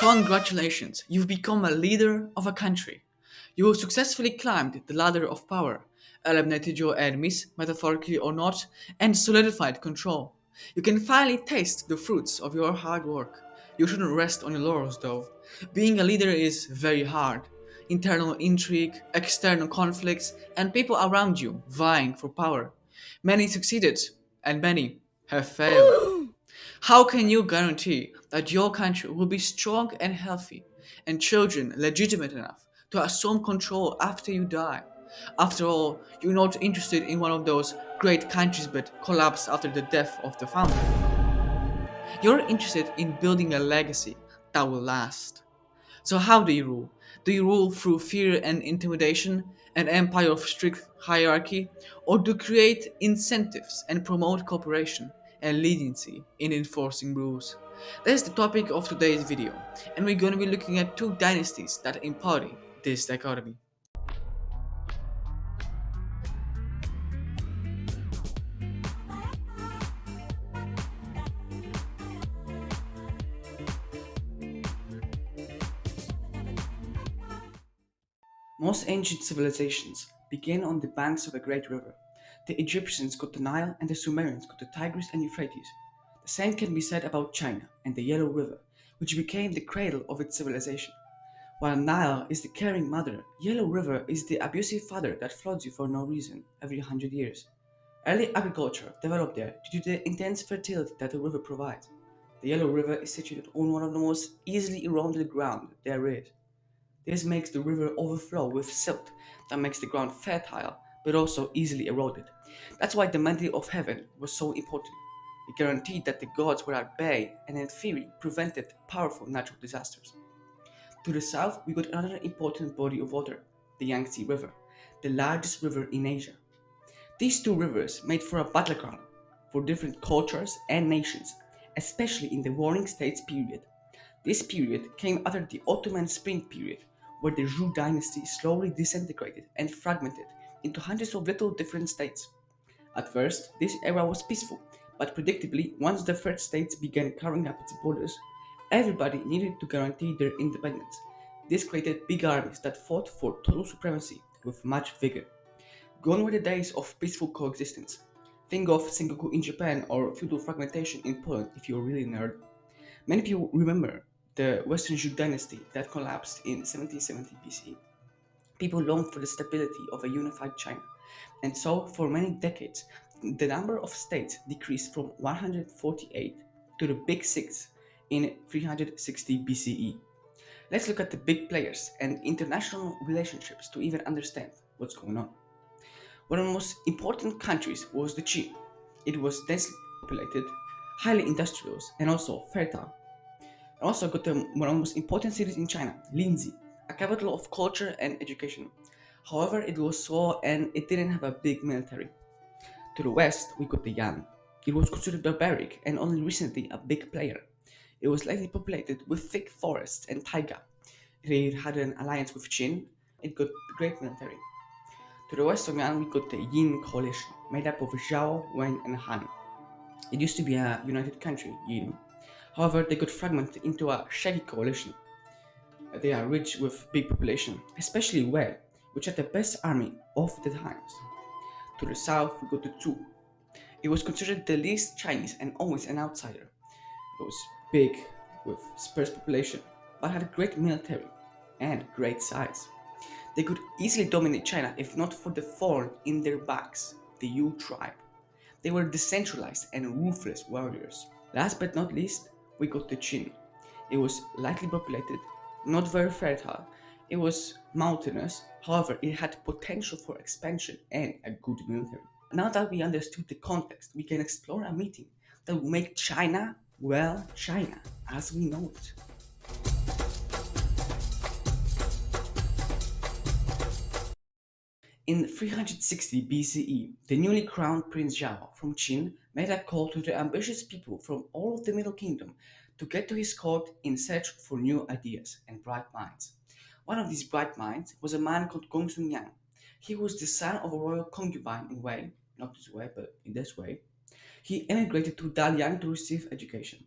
Congratulations, you've become a leader of a country. You have successfully climbed the ladder of power, eliminated your enemies, metaphorically or not, and solidified control. You can finally taste the fruits of your hard work. You shouldn't rest on your laurels, though. Being a leader is very hard. Internal intrigue, external conflicts, and people around you vying for power. Many succeeded, and many have failed. How can you guarantee that your country will be strong and healthy, and children legitimate enough to assume control after you die? After all, you're not interested in one of those great countries but collapse after the death of the founder. You're interested in building a legacy that will last. So, how do you rule? Do you rule through fear and intimidation, an empire of strict hierarchy, or do you create incentives and promote cooperation and leniency in enforcing rules? That's the topic of today's video, and we're going to be looking at two dynasties that embody this dichotomy. Most ancient civilizations began on the banks of a great river. The Egyptians got the Nile and the Sumerians got the Tigris and Euphrates. The same can be said about China and the Yellow River, which became the cradle of its civilization. While Nile is the caring mother, Yellow River is the abusive father that floods you for no reason every 100 years. Early agriculture developed there due to the intense fertility that the river provides. The Yellow River is situated on one of the most easily eroded ground there is. This makes the river overflow with silt that makes the ground fertile but also easily eroded. That's why the mantle of heaven was so important. It guaranteed that the gods were at bay and in theory prevented powerful natural disasters. To the south, we got another important body of water, the Yangtze River, the largest river in Asia. These two rivers made for a battleground for different cultures and nations, especially in the Warring States period. This period came after the Ottoman Spring period, where the Zhou dynasty slowly disintegrated and fragmented into hundreds of little different states. At first, this era was peaceful, but predictably, once the third states began carving up its borders, everybody needed to guarantee their independence. This created big armies that fought for total supremacy with much vigor. Gone were the days of peaceful coexistence. Think of Sengoku in Japan or feudal fragmentation in Poland if you're really nerd. Many people remember the Western Zhou dynasty that collapsed in 1770 BCE. People longed for the stability of a unified China, and so for many decades, the number of states decreased from 148 to the Big Six in 360 BCE. Let's look at the big players and international relationships to even understand what's going on. One of the most important countries was the Qin. It was densely populated, highly industrious, and also fertile. It also got one of the most important cities in China, Linzi, a capital of culture and education. However, it was slow and it didn't have a big military. To the west, we got the Yan. It was considered barbaric and only recently a big player. It was lightly populated with thick forests and taiga. It had an alliance with Qin. It got great military. To the west of Yan, we got the Yin coalition, made up of Zhao, Wen, and Han. It used to be a united country, Yin. However, they got fragmented into a shaggy coalition. They are rich with big population, especially Wei, which had the best army of the times. To the south, we got the Zhou. It was considered the least Chinese and always an outsider. It was big, with sparse population, but had a great military and great size. They could easily dominate China if not for the thorn in their backs, the Yu tribe. They were decentralized and ruthless warriors. Last but not least, we got the Qin. It was lightly populated, not very fertile. It was mountainous, however, it had potential for expansion and a good military. Now that we understood the context, we can explore a meeting that will make China, well, China, as we know it. In 360 BCE, the newly crowned Prince Zhao from Qin made a call to the ambitious people from all of the Middle Kingdom to get to his court in search for new ideas and bright minds. One of these bright minds was a man called Gongsun Yang. He was the son of a royal concubine in Wei, not this way, but in this way. He emigrated to Dalian to receive education.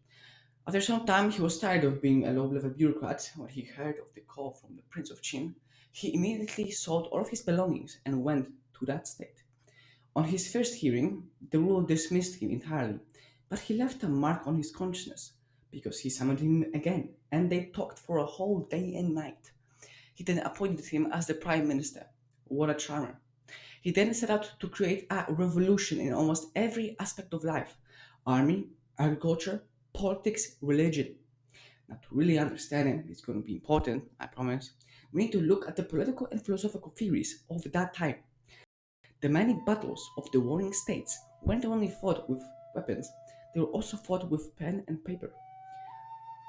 After some time, he was tired of being a low-level bureaucrat. When he heard of the call from the Prince of Qin, he immediately sold all of his belongings and went to that state. On his first hearing, the ruler dismissed him entirely, but he left a mark on his consciousness because he summoned him again, and they talked for a whole day and night. He then appointed him as the prime minister. What a charmer! He then set out to create a revolution in almost every aspect of life: army, agriculture, politics, religion. Now, to really understand him, it's going to be important, I promise. We need to look at the political and philosophical theories of that time. The many battles of the warring states weren't only fought with weapons, they were also fought with pen and paper.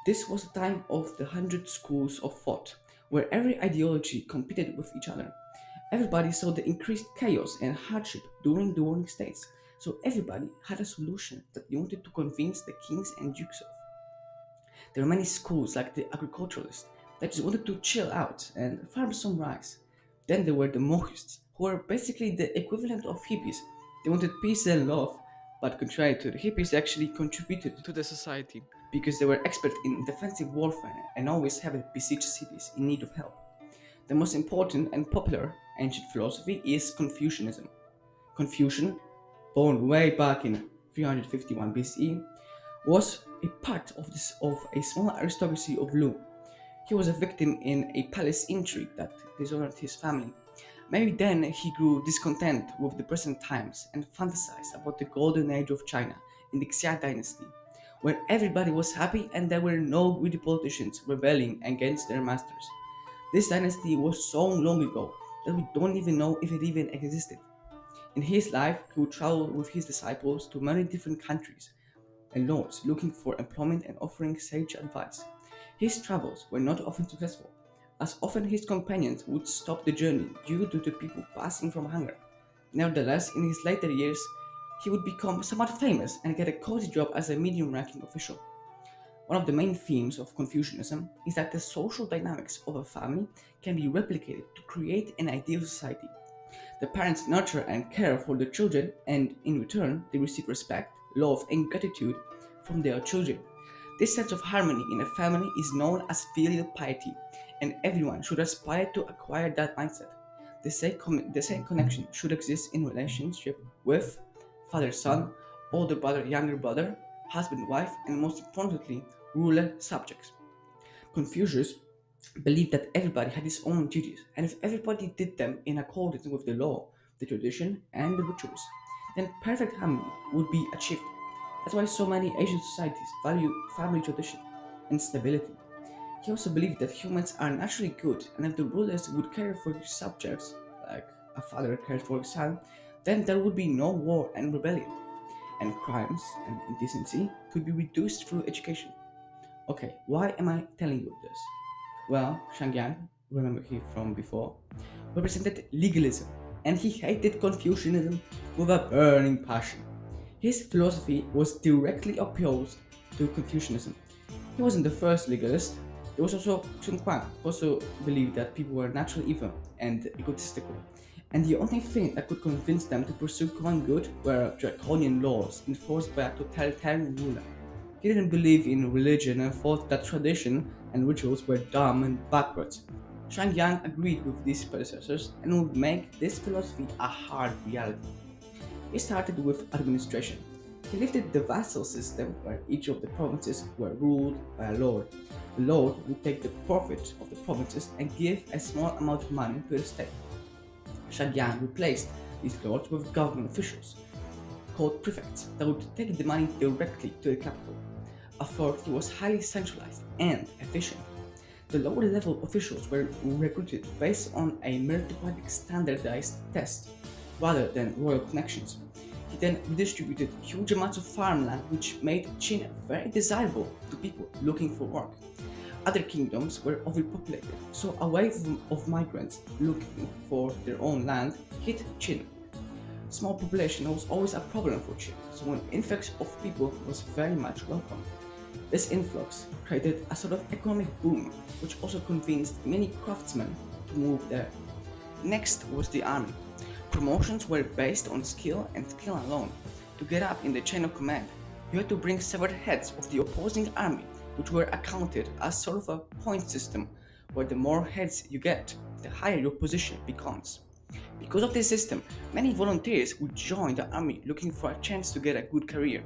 This was the time of the 100 schools of thought, where every ideology competed with each other. Everybody saw the increased chaos and hardship during the warring states, so everybody had a solution that they wanted to convince the kings and dukes of. There were many schools like the agriculturalists that just wanted to chill out and farm some rice. Then there were the mohists, who were basically the equivalent of hippies. They wanted peace and love, but contrary to the hippies, they actually contributed to the society because they were expert in defensive warfare and always having besieged cities in need of help. The most important and popular ancient philosophy is Confucianism. Confucian, born way back in 351 BCE, was a part of a small aristocracy of Lu. He was a victim in a palace intrigue that dishonored his family. Maybe then he grew discontent with the present times and fantasized about the golden age of China in the Qian dynasty, where everybody was happy and there were no greedy politicians rebelling against their masters. This dynasty was so long ago that we don't even know if it even existed. In his life, he would travel with his disciples to many different countries and lords looking for employment and offering sage advice. His travels were not often successful, as often his companions would stop the journey due to the people passing from hunger. Nevertheless, in his later years, he would become somewhat famous and get a cozy job as a medium ranking official. One of the main themes of Confucianism is that the social dynamics of a family can be replicated to create an ideal society. The parents nurture and care for their children, and in return, they receive respect, love, and gratitude from their children. This sense of harmony in a family is known as filial piety, and everyone should aspire to acquire that mindset. The same connection should exist in relationship with father son, older brother, younger brother, husband, wife, and most importantly, ruler subjects. Confucius believed that everybody had his own duties, and if everybody did them in accordance with the law, the tradition, and the rituals, then perfect harmony would be achieved. That's why so many Asian societies value family tradition and stability. He also believed that humans are naturally good, and if the rulers would care for his subjects, like a father cares for his son, then there would be no war and rebellion, and crimes and indecency could be reduced through education. Okay, why am I telling you this? Well, Shangyan, remember him from before, represented legalism, and he hated Confucianism with a burning passion. His philosophy was directly opposed to Confucianism. He wasn't the first legalist. There was also Sun Quan, who also believed that people were naturally evil and egotistical, and the only thing that could convince them to pursue common good were draconian laws enforced by a totalitarian ruler. He didn't believe in religion and thought that tradition and rituals were dumb and backwards. Shang Yang agreed with these predecessors and would make this philosophy a hard reality. He started with administration. He lifted the vassal system where each of the provinces were ruled by a lord. The lord would take the profit of the provinces and give a small amount of money to the state. Shang Yang replaced these lords with government officials, called prefects, that would take the money directly to the capital. Authority was highly centralized and efficient. The lower level officials were recruited based on a meritocratic standardized test rather than royal connections. He then redistributed huge amounts of farmland, which made Qin very desirable to people looking for work. Other kingdoms were overpopulated, so a wave of migrants looking for their own land hit Qin. Small population was always a problem for Qin, so an influx of people was very much welcome. This influx created a sort of economic boom, which also convinced many craftsmen to move there. Next was the army. Promotions were based on skill and skill alone. To get up in the chain of command, you had to bring severed heads of the opposing army which were accounted as sort of a point system where the more heads you get, the higher your position becomes. Because of this system, many volunteers would join the army looking for a chance to get a good career.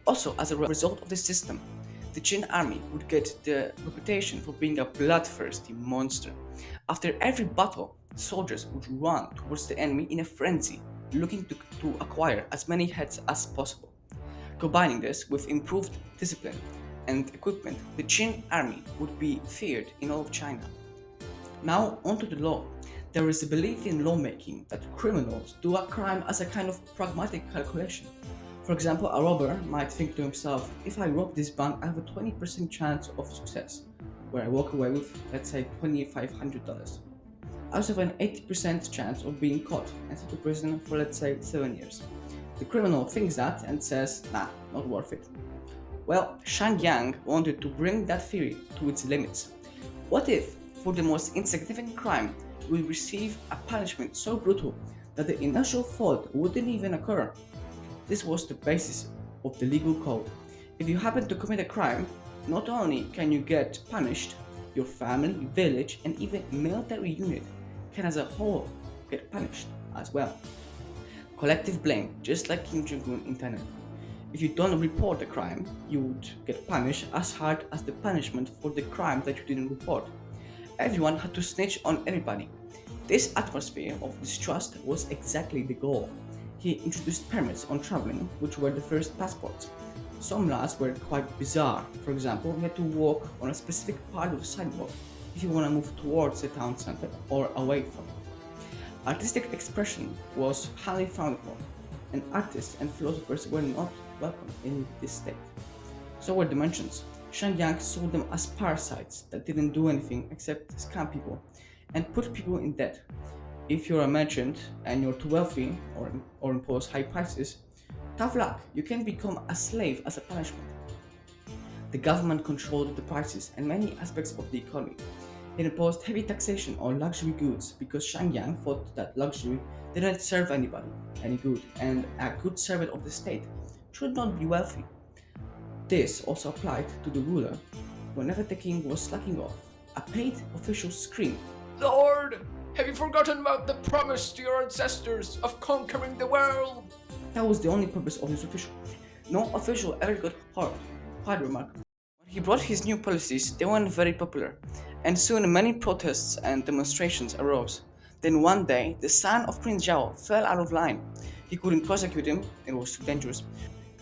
Also, as a result of this system, the Qin army would get the reputation for being a bloodthirsty monster. After every battle, soldiers would run towards the enemy in a frenzy, looking to acquire as many heads as possible. Combining this with improved discipline and equipment, the Qin army would be feared in all of China. Now, onto the law. There is a belief in lawmaking that criminals do a crime as a kind of pragmatic calculation. For example, a robber might think to himself, if I rob this bank, I have a 20% chance of success, where I walk away with, let's say, $2,500. I also have an 80% chance of being caught and sent to prison for, let's say, 7 years. The criminal thinks that and says, nah, not worth it. Well, Shang Yang wanted to bring that theory to its limits. What if, for the most insignificant crime, we receive a punishment so brutal that the initial fault wouldn't even occur? This was the basis of the legal code. If you happen to commit a crime, not only can you get punished, your family, village, and even military unit can as a whole get punished as well. Collective blame, just like Kim Jong-un intended. If you don't report a crime, you would get punished as hard as the punishment for the crime that you didn't report. Everyone had to snitch on everybody. This atmosphere of distrust was exactly the goal. He introduced permits on traveling, which were the first passports. Some laws were quite bizarre. For example, you had to walk on a specific part of the sidewalk if you want to move towards the town center or away from it. Artistic expression was highly frowned upon, and artists and philosophers were not welcome in this state. So were dimensions. Shang Yang saw them as parasites that didn't do anything except scam people and put people in debt. If you're a merchant and you're too wealthy or impose high prices, tough luck, you can become a slave as a punishment. The government controlled the prices and many aspects of the economy. It imposed heavy taxation on luxury goods because Shang Yang thought that luxury didn't serve anybody any good, and a good servant of the state should not be wealthy. This also applied to the ruler. Whenever the king was slacking off, a paid official screamed, Lord, have you forgotten about the promise to your ancestors of conquering the world? That was the only purpose of this official. No official ever got hard. Quite remarkable. When he brought his new policies, they weren't very popular, and soon many protests and demonstrations arose. Then one day, the son of Prince Zhao fell out of line. He couldn't prosecute him, it was too dangerous,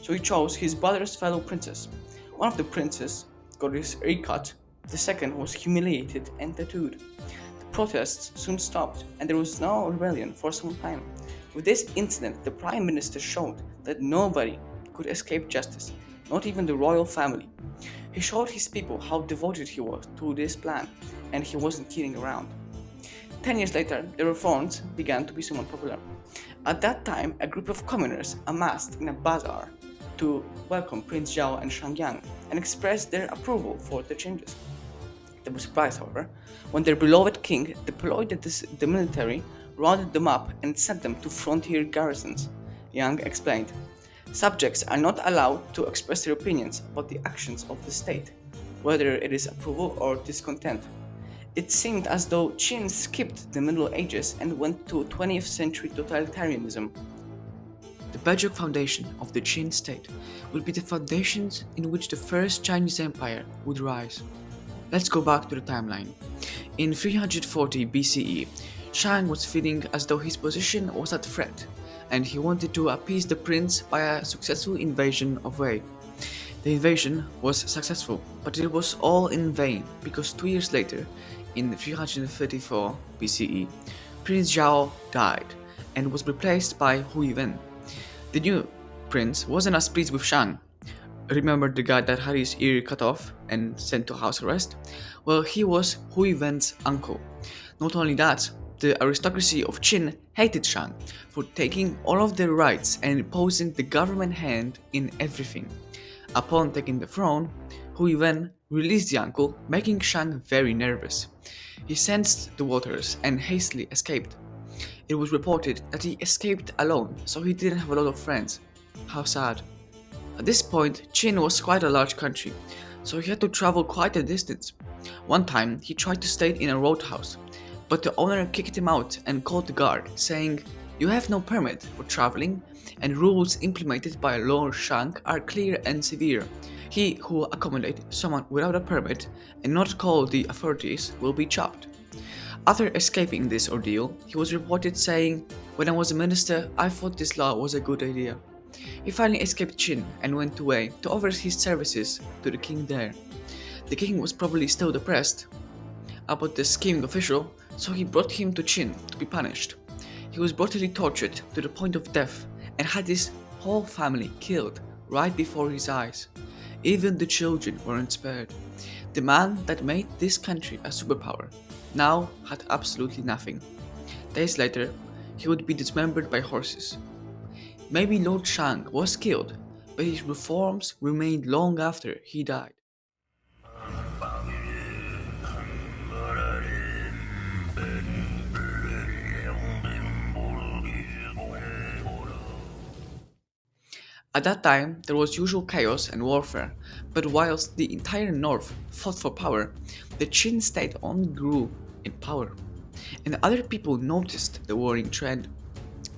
so he chose his brother's fellow princes. One of the princes got his ear cut, the second was humiliated and tattooed. The protests soon stopped, and there was no rebellion for some time. With this incident, the prime minister showed that nobody could escape justice, not even the royal family. He showed his people how devoted he was to this plan, and he wasn't kidding around. 10 years later, the reforms began to be somewhat popular. At that time, a group of commoners amassed in a bazaar to welcome Prince Zhao and Shang Yang and express their approval for the changes. They were surprised, however, when their beloved king deployed the military, rounded them up, and sent them to frontier garrisons. Yang explained, subjects are not allowed to express their opinions about the actions of the state, whether it is approval or discontent. It seemed as though Qin skipped the Middle Ages and went to 20th century totalitarianism. The bedrock foundation of the Qin state would be the foundations in which the First Chinese Empire would rise. Let's go back to the timeline. In 340 BCE, Shang was feeling as though his position was at threat, and he wanted to appease the prince by a successful invasion of Wei. The invasion was successful, but it was all in vain because 2 years later, in 334 BCE, Prince Zhao died and was replaced by Hu Yuwen. The new prince wasn't as pleased with Shang. Remember the guy that had his ear cut off and sent to house arrest? Well, he was Hu Yuwen's uncle. Not only that, the aristocracy of Qin hated Shang for taking all of their rights and imposing the government hand in everything. Upon taking the throne, Hu Yuwen released the uncle, making Shang very nervous. He sensed the waters and hastily escaped. It was reported that he escaped alone, so he didn't have a lot of friends. How sad. At this point, Qin was quite a large country. so he had to travel quite a distance. One time, he tried to stay in a roadhouse, but the owner kicked him out and called the guard, saying, "You have no permit for traveling, and rules implemented by Lord Shank are clear and severe. He who will accommodate someone without a permit and not call the authorities will be chopped." After escaping this ordeal, he was reported saying, "When I was a minister, I thought this law was a good idea." He finally escaped Qin and went away to offer his services to the king there. The king was probably still depressed about the scheming official, so he brought him to Qin to be punished. He was brutally tortured to the point of death and had his whole family killed right before his eyes. Even the children weren't spared. The man that made this country a superpower now had absolutely nothing. Days later, he would be dismembered by horses. Maybe Lord Shang was killed, but his reforms remained long after he died. At that time, there was usual chaos and warfare, but whilst the entire north fought for power, the Qin state only grew in power. And other people noticed the worrying trend.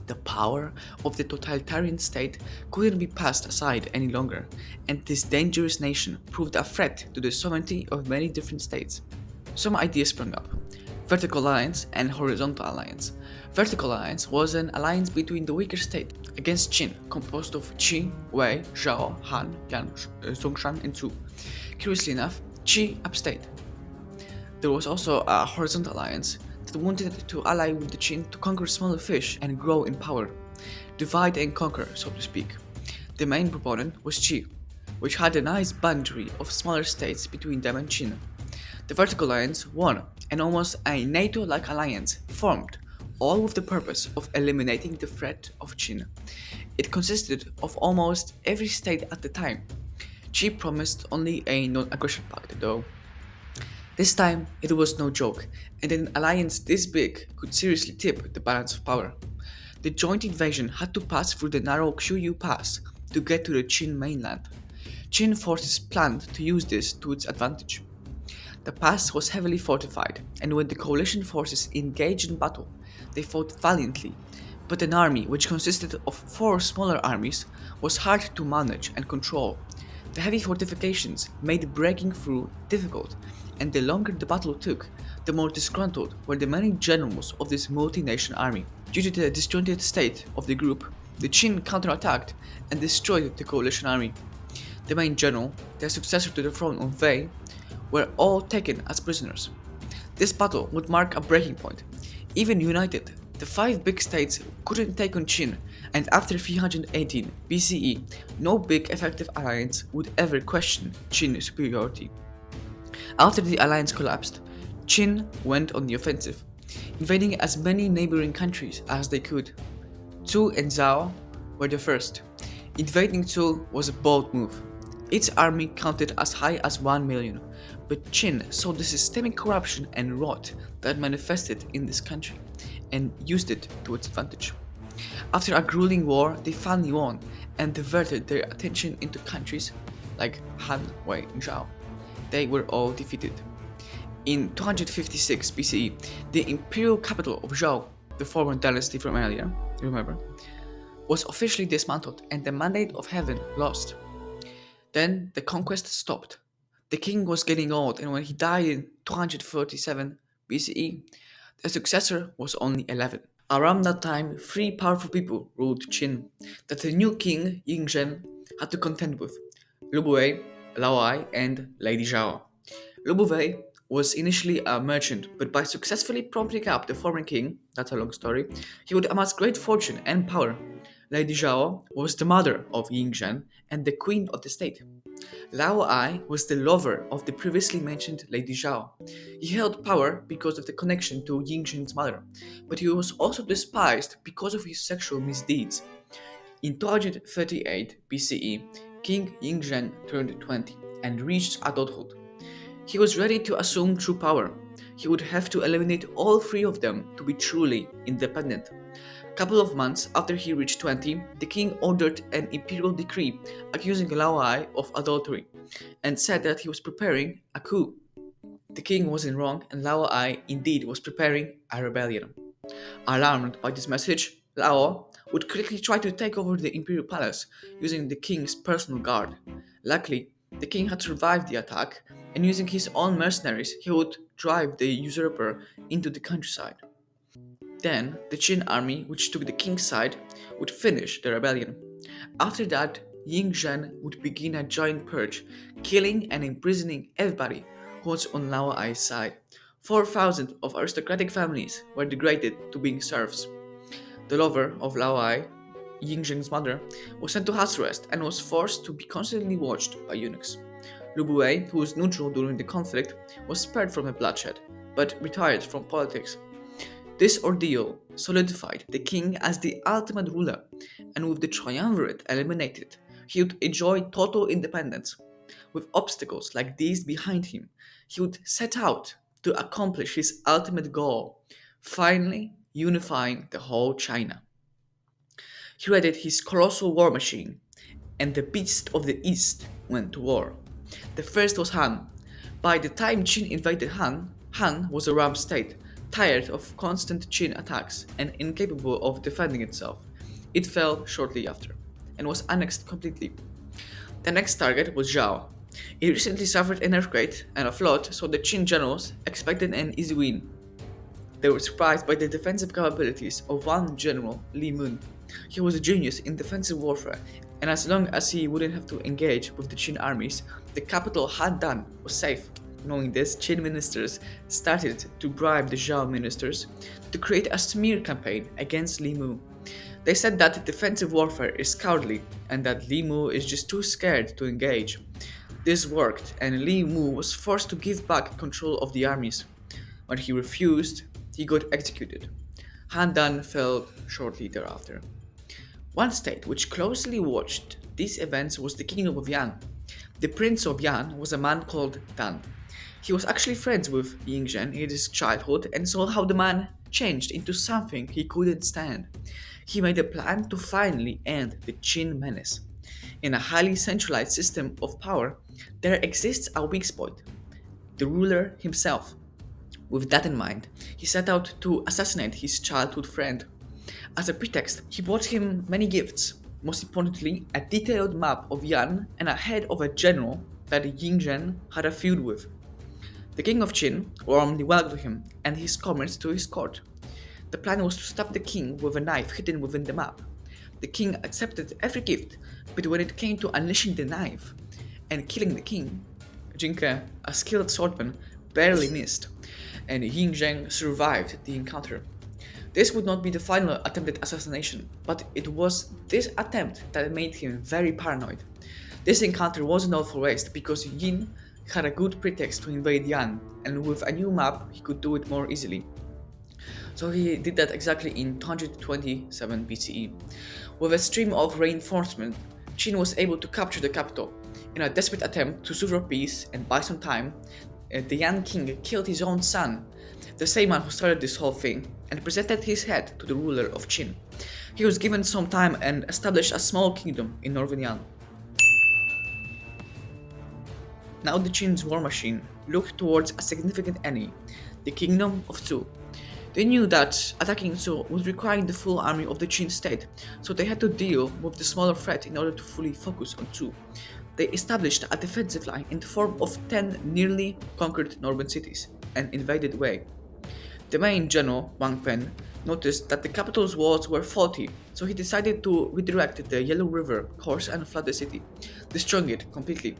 The power of the totalitarian state couldn't be passed aside any longer, and this dangerous nation proved a threat to the sovereignty of many different states. Some ideas sprang up: vertical alliance and horizontal alliance. Vertical alliance was an alliance between the weaker state against Qin, composed of Qi, Wei, Zhao, Han, Yan, Songshan, and Zhu. Curiously enough, Qi abstained. There was also a horizontal alliance that wanted to ally with the Qin to conquer smaller fish and grow in power. Divide and conquer, so to speak. The main proponent was Qi, which had a nice boundary of smaller states between them and Qin. The vertical alliance won, and almost a NATO-like alliance formed, all with the purpose of eliminating the threat of Qin. It consisted of almost every state at the time. Qi promised only a non-aggression pact, though. This time, it was no joke, and an alliance this big could seriously tip the balance of power. The joint invasion had to pass through the narrow Qiu Pass to get to the Qin mainland. Qin forces planned to use this to its advantage. The pass was heavily fortified, and when the coalition forces engaged in battle, they fought valiantly, but an army which consisted of 4 smaller armies was hard to manage and control. The heavy fortifications made breaking through difficult, and the longer the battle took, the more disgruntled were the many generals of this multi-nation army. Due to the disjointed state of the group, the Qin counterattacked and destroyed the coalition army. The main general, their successor to the throne of Wei, were all taken as prisoners. This battle would mark a breaking point. Even united, the 5 big states couldn't take on Qin, and after 318 BCE, no big effective alliance would ever question Qin's superiority. After the alliance collapsed, Qin went on the offensive, invading as many neighboring countries as they could. Zhu and Zhao were the first. Invading Zhu was a bold move. Its army counted as high as 1 million, but Qin saw the systemic corruption and rot that manifested in this country and used it to its advantage. After a grueling war, they finally won and diverted their attention into countries like Han, Wei, and Zhao. They were all defeated. In 256 BCE, the imperial capital of Zhao, the former dynasty from earlier, remember, was officially dismantled and the mandate of heaven lost. Then the conquest stopped. The king was getting old, and when he died in 237 BCE, the successor was only 11. Around that time, 3 powerful people ruled Qin that the new king Yingzhen had to contend with: Lu Buwei, Lao Ai, and Lady Zhao. Lu Buwei was initially a merchant, but by successfully propping up the former king, that's a long story, he would amass great fortune and power. Lady Zhao was the mother of Yingzhen and the queen of the state. Lao Ai was the lover of the previously mentioned Lady Zhao. He held power because of the connection to Yingzhen's mother, but he was also despised because of his sexual misdeeds. In 238 BCE, King Yingzhen turned 20 and reached adulthood. He was ready to assume true power. He would have to eliminate all 3 of them to be truly independent. A couple of months after he reached 20, the king ordered an imperial decree accusing Lao Ai of adultery. and said that he was preparing a coup. The king wasn't wrong, and Lao Ai indeed was preparing a rebellion. Alarmed by this message, Lao would quickly try to take over the imperial palace using the king's personal guard. Luckily, the king had survived the attack, and using his own mercenaries, he would drive the usurper into the countryside. Then, the Qin army, which took the king's side, would finish the rebellion. After that, Ying Zhen would begin a giant purge, killing and imprisoning everybody who was on Lao Ai's side. 4,000 of aristocratic families were degraded to being serfs. The lover of Lao Ai, Ying Zhen's mother, was sent to house arrest and was forced to be constantly watched by eunuchs. Lu Buwei, who was neutral during the conflict, was spared from the bloodshed, but retired from politics. This ordeal solidified the king as the ultimate ruler, and with the triumvirate eliminated, he would enjoy total independence. With obstacles like these behind him, he would set out to accomplish his ultimate goal, finally unifying the whole China. He readied his colossal war machine, and the beast of the east went to war. The first was Han. By the time Qin invaded Han, Han was a rump state, tired of constant Qin attacks and incapable of defending itself. It fell shortly after, and was annexed completely. The next target was Zhao. He recently suffered an earthquake and a flood, so the Qin generals expected an easy win. They were surprised by the defensive capabilities of one general, Li Mun. He was a genius in defensive warfare, and as long as he wouldn't have to engage with the Qin armies, the capital Han was safe. Knowing this, Qin ministers started to bribe the Zhao ministers to create a smear campaign against Li Mu. They said that defensive warfare is cowardly and that Li Mu is just too scared to engage. This worked, and Li Mu was forced to give back control of the armies. When he refused, he got executed. Han Dan fell shortly thereafter. One state which closely watched these events was the Kingdom of Yan. The Prince of Yan was a man called Dan. He was actually friends with Ying Zhen in his childhood and saw how the man changed into something he couldn't stand. He made a plan to finally end the Qin menace. In a highly centralized system of power, there exists a weak spot: the ruler himself. With that in mind, he set out to assassinate his childhood friend. As a pretext, he brought him many gifts, most importantly, a detailed map of Yan and a head of a general that Ying Zhen had a feud with. The king of Qin warmly welcomed him and his comrades to his court. The plan was to stab the king with a knife hidden within the map. The king accepted every gift, but when it came to unleashing the knife and killing the king, Jinke, a skilled swordman, barely missed, and Ying Zhen survived the encounter. This would not be the final attempted assassination, but it was this attempt that made him very paranoid. This encounter wasn't all for waste, because Yin had a good pretext to invade Yan, and with a new map he could do it more easily. So he did that exactly in 227 BCE. With a stream of reinforcement, Qin was able to capture the capital. In a desperate attempt to sue for peace and buy some time, the Yan king killed his own son, the same man who started this whole thing, and presented his head to the ruler of Qin. He was given some time and established a small kingdom in northern Yan. Now the Qin's war machine looked towards a significant enemy, the kingdom of Zhou. They knew that attacking Zhou would require the full army of the Qin state, so they had to deal with the smaller threat in order to fully focus on Zhou. They established a defensive line in the form of 10 nearly conquered northern cities and invaded Wei. The main general, Wang Pen, noticed that the capital's walls were faulty, so he decided to redirect the Yellow River course and flood the city, destroying it completely.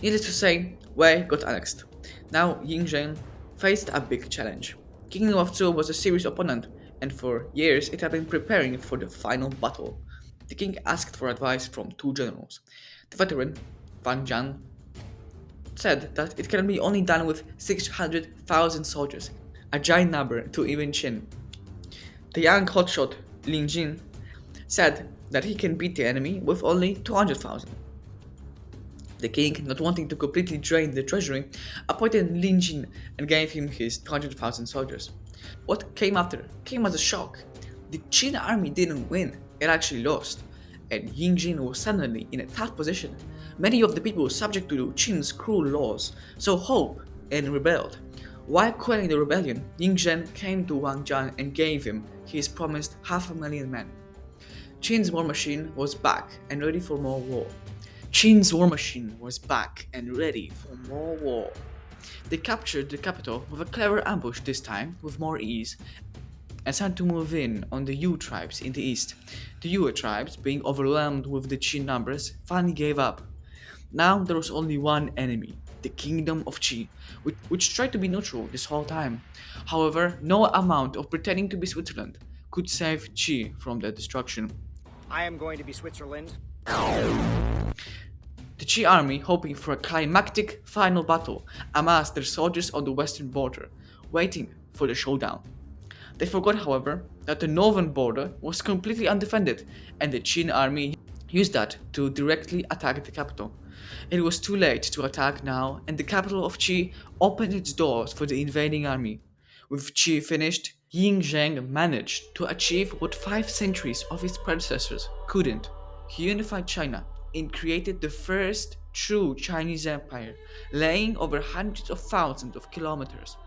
Needless to say, Wei got annexed. Now Ying Zhen faced a big challenge. Kingdom of Zhou was a serious opponent, and for years it had been preparing for the final battle. The king asked for advice from two generals. The veteran, Wang Jian, said that it can be only done with 600,000 soldiers, a giant number to even Qin. The young hotshot, Lin Jin, said that he can beat the enemy with only 200,000. The king, not wanting to completely drain the treasury, appointed Lin Jin and gave him his 200,000 soldiers. What came after came as a shock. The Qin army didn't win, it actually lost, and Ying Jin was suddenly in a tough position. Many of the people subject to Qin's cruel laws saw hope and rebelled. While quelling the rebellion, Ying Zhen came to Wang Jian and gave him his promised 500,000 men. Qin's war machine was back and ready for more war. Qin's war machine was back and ready for more war. They captured the capital with a clever ambush this time with more ease and started to move in on the Yu tribes in the east. The Yue tribes, being overwhelmed with the Qin numbers, finally gave up. Now there was only one enemy, the kingdom of Qi, which tried to be neutral this whole time. However, no amount of pretending to be Switzerland could save Qi from their destruction. I am going to be Switzerland. The Qi army, hoping for a climactic final battle, amassed their soldiers on the western border, waiting for the showdown. They forgot, however, that the northern border was completely undefended, and the Qin army used that to directly attack the capital. It was too late to attack now, and the capital of Qi opened its doors for the invading army. With Qi finished, Ying Zheng managed to achieve what 5 centuries of his predecessors couldn't. He unified China and created the first true Chinese empire, laying over hundreds of thousands of kilometers.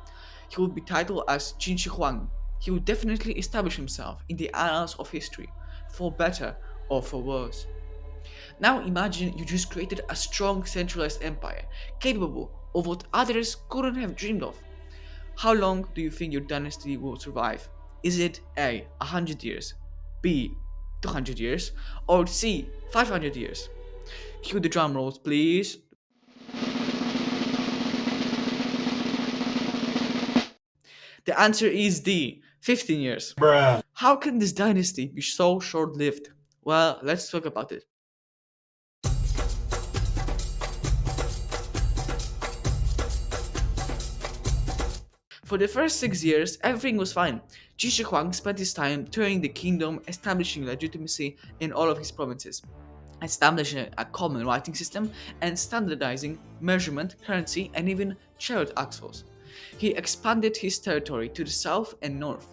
He would be titled as Qin Shi Huang. He would definitely establish himself in the annals of history, for better or for worse. Now imagine you just created a strong centralized empire, capable of what others couldn't have dreamed of. How long do you think your dynasty will survive? Is it A, 100 years, B, 200 years, or C, 500 years? Cue the drum rolls, please. The answer is D, 15 years. Bruh. How can this dynasty be so short-lived? Well, let's talk about it. For the first 6 years, everything was fine. Qin Shi Huang spent his time touring the kingdom, establishing legitimacy in all of his provinces, establishing a common writing system, and standardizing measurement, currency, and even chariot axles. He expanded his territory to the south and north,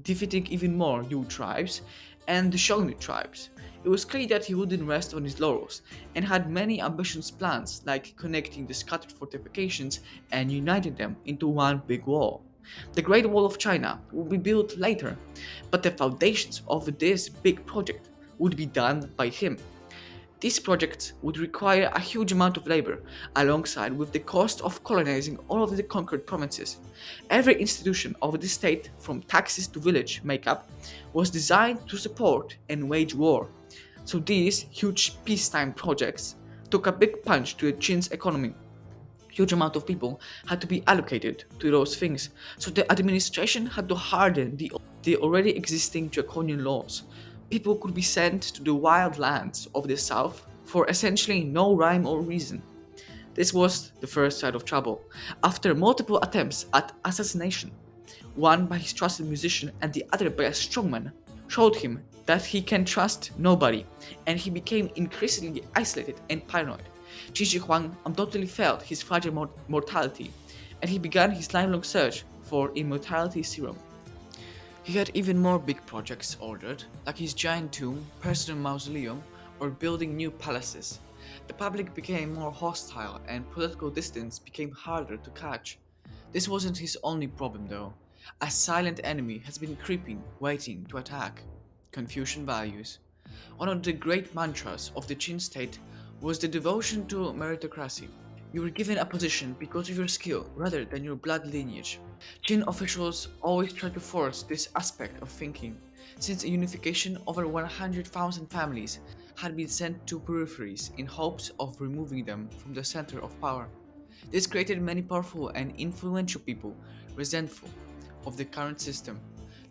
defeating even more Yu tribes and the Shogunate tribes. It was clear that he wouldn't rest on his laurels and had many ambitious plans, like connecting the scattered fortifications and uniting them into one big wall. The Great Wall of China would be built later, but the foundations of this big project would be done by him. These projects would require a huge amount of labor, alongside with the cost of colonizing all of the conquered provinces. Every institution of the state, from taxes to village makeup, was designed to support and wage war. So these huge peacetime projects took a big punch to the Qin's economy. Huge amount of people had to be allocated to those things, so the administration had to harden the already existing draconian laws. People could be sent to the wild lands of the south for essentially no rhyme or reason. This was the first side of trouble. After multiple attempts at assassination, one by his trusted musician and the other by a strongman, showed him that he can trust nobody, and he became increasingly isolated and paranoid. Qin Shi Huang undoubtedly felt his fragile mortality, and he began his lifelong search for immortality serum. He had even more big projects ordered, like his giant tomb, personal mausoleum, or building new palaces. The public became more hostile and political distance became harder to catch. This wasn't his only problem though. A silent enemy has been creeping, waiting to attack. Confucian values. One of the great mantras of the Qin state was the devotion to meritocracy. You were given a position because of your skill rather than your blood lineage. Qin officials always tried to force this aspect of thinking, since a unification over 100,000 families had been sent to peripheries in hopes of removing them from the center of power. This created many powerful and influential people resentful of the current system.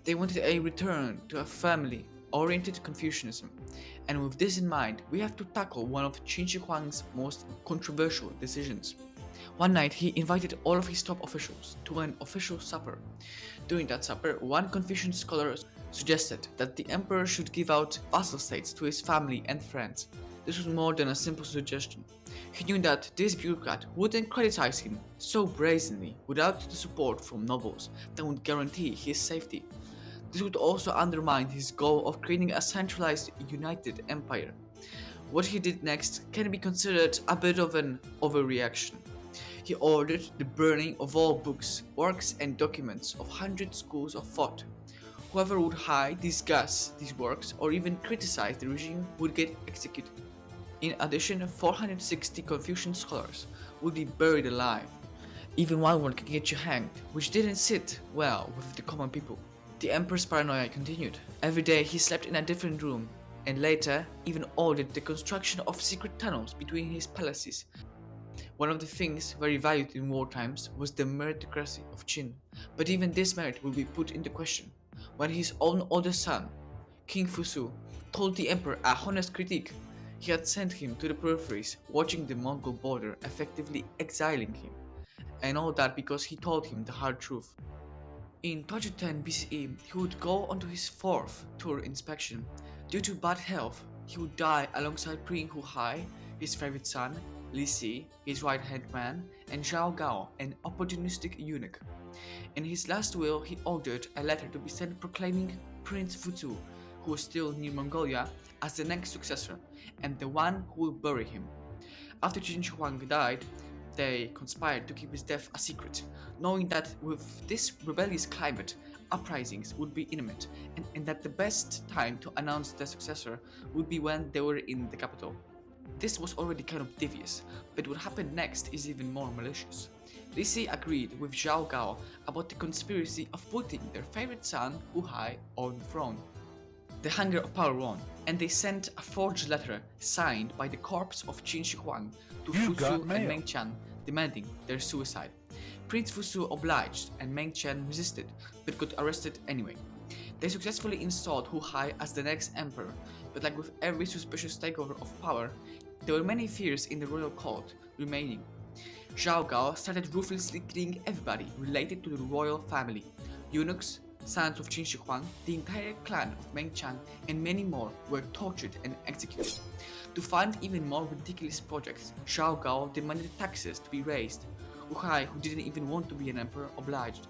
They wanted a return to a family-oriented Confucianism, and with this in mind, we have to tackle one of Qin Shi Huang's most controversial decisions. One night, he invited all of his top officials to an official supper. During that supper, one Confucian scholar suggested that the emperor should give out vassal states to his family and friends. This was more than a simple suggestion. He knew that this bureaucrat wouldn't criticize him so brazenly without the support from nobles that would guarantee his safety. This would also undermine his goal of creating a centralized, united empire. What he did next can be considered a bit of an overreaction. He ordered the burning of all books, works, and documents of 100 schools of thought. Whoever would hide, discuss these works, or even criticize the regime would get executed. In addition, 460 Confucian scholars would be buried alive. Even one can get you hanged, which didn't sit well with the common people. The emperor's paranoia continued. Every day he slept in a different room, and later even ordered the construction of secret tunnels between his palaces. One of the things very valued in war times was the meritocracy of Qin, but even this merit will be put into question when his own oldest son, King Fusu, told the emperor a honest critique. He had sent him to the peripheries, watching the Mongol border, effectively exiling him, and all that because he told him the hard truth. In 210 BCE, he would go on to his fourth tour inspection. Due to bad health, he would die alongside Prince Hu Hai, his favorite son, Li Si, his right-hand man, and Zhao Gao, an opportunistic eunuch. In his last will, he ordered a letter to be sent proclaiming Prince Futu, who was still near Mongolia, as the next successor, and the one who will bury him. After Qin Shi Huang died, they conspired to keep his death a secret, knowing that with this rebellious climate, uprisings would be imminent, and that the best time to announce their successor would be when they were in the capital. This was already kind of devious, but what happened next is even more malicious. Li Si agreed with Zhao Gao about the conspiracy of putting their favorite son, Hu Hai, on the throne. The hunger of power won, and they sent a forged letter signed by the corpse of Qin Shi Huang to Fusu and Meng Qian, demanding their suicide. Prince Fusu obliged, and Meng Qian resisted, but got arrested anyway. They successfully installed Hu Hai as the next emperor, but like with every suspicious takeover of power, there were many fears in the royal court remaining. Zhao Gao started ruthlessly killing everybody related to the royal family, eunuchs, sons of Qin Shi Huang, the entire clan of Meng Qian, and many more were tortured and executed. To fund even more ridiculous projects, Zhao Gao demanded taxes to be raised. Hu Hai, who didn't even want to be an emperor, obliged.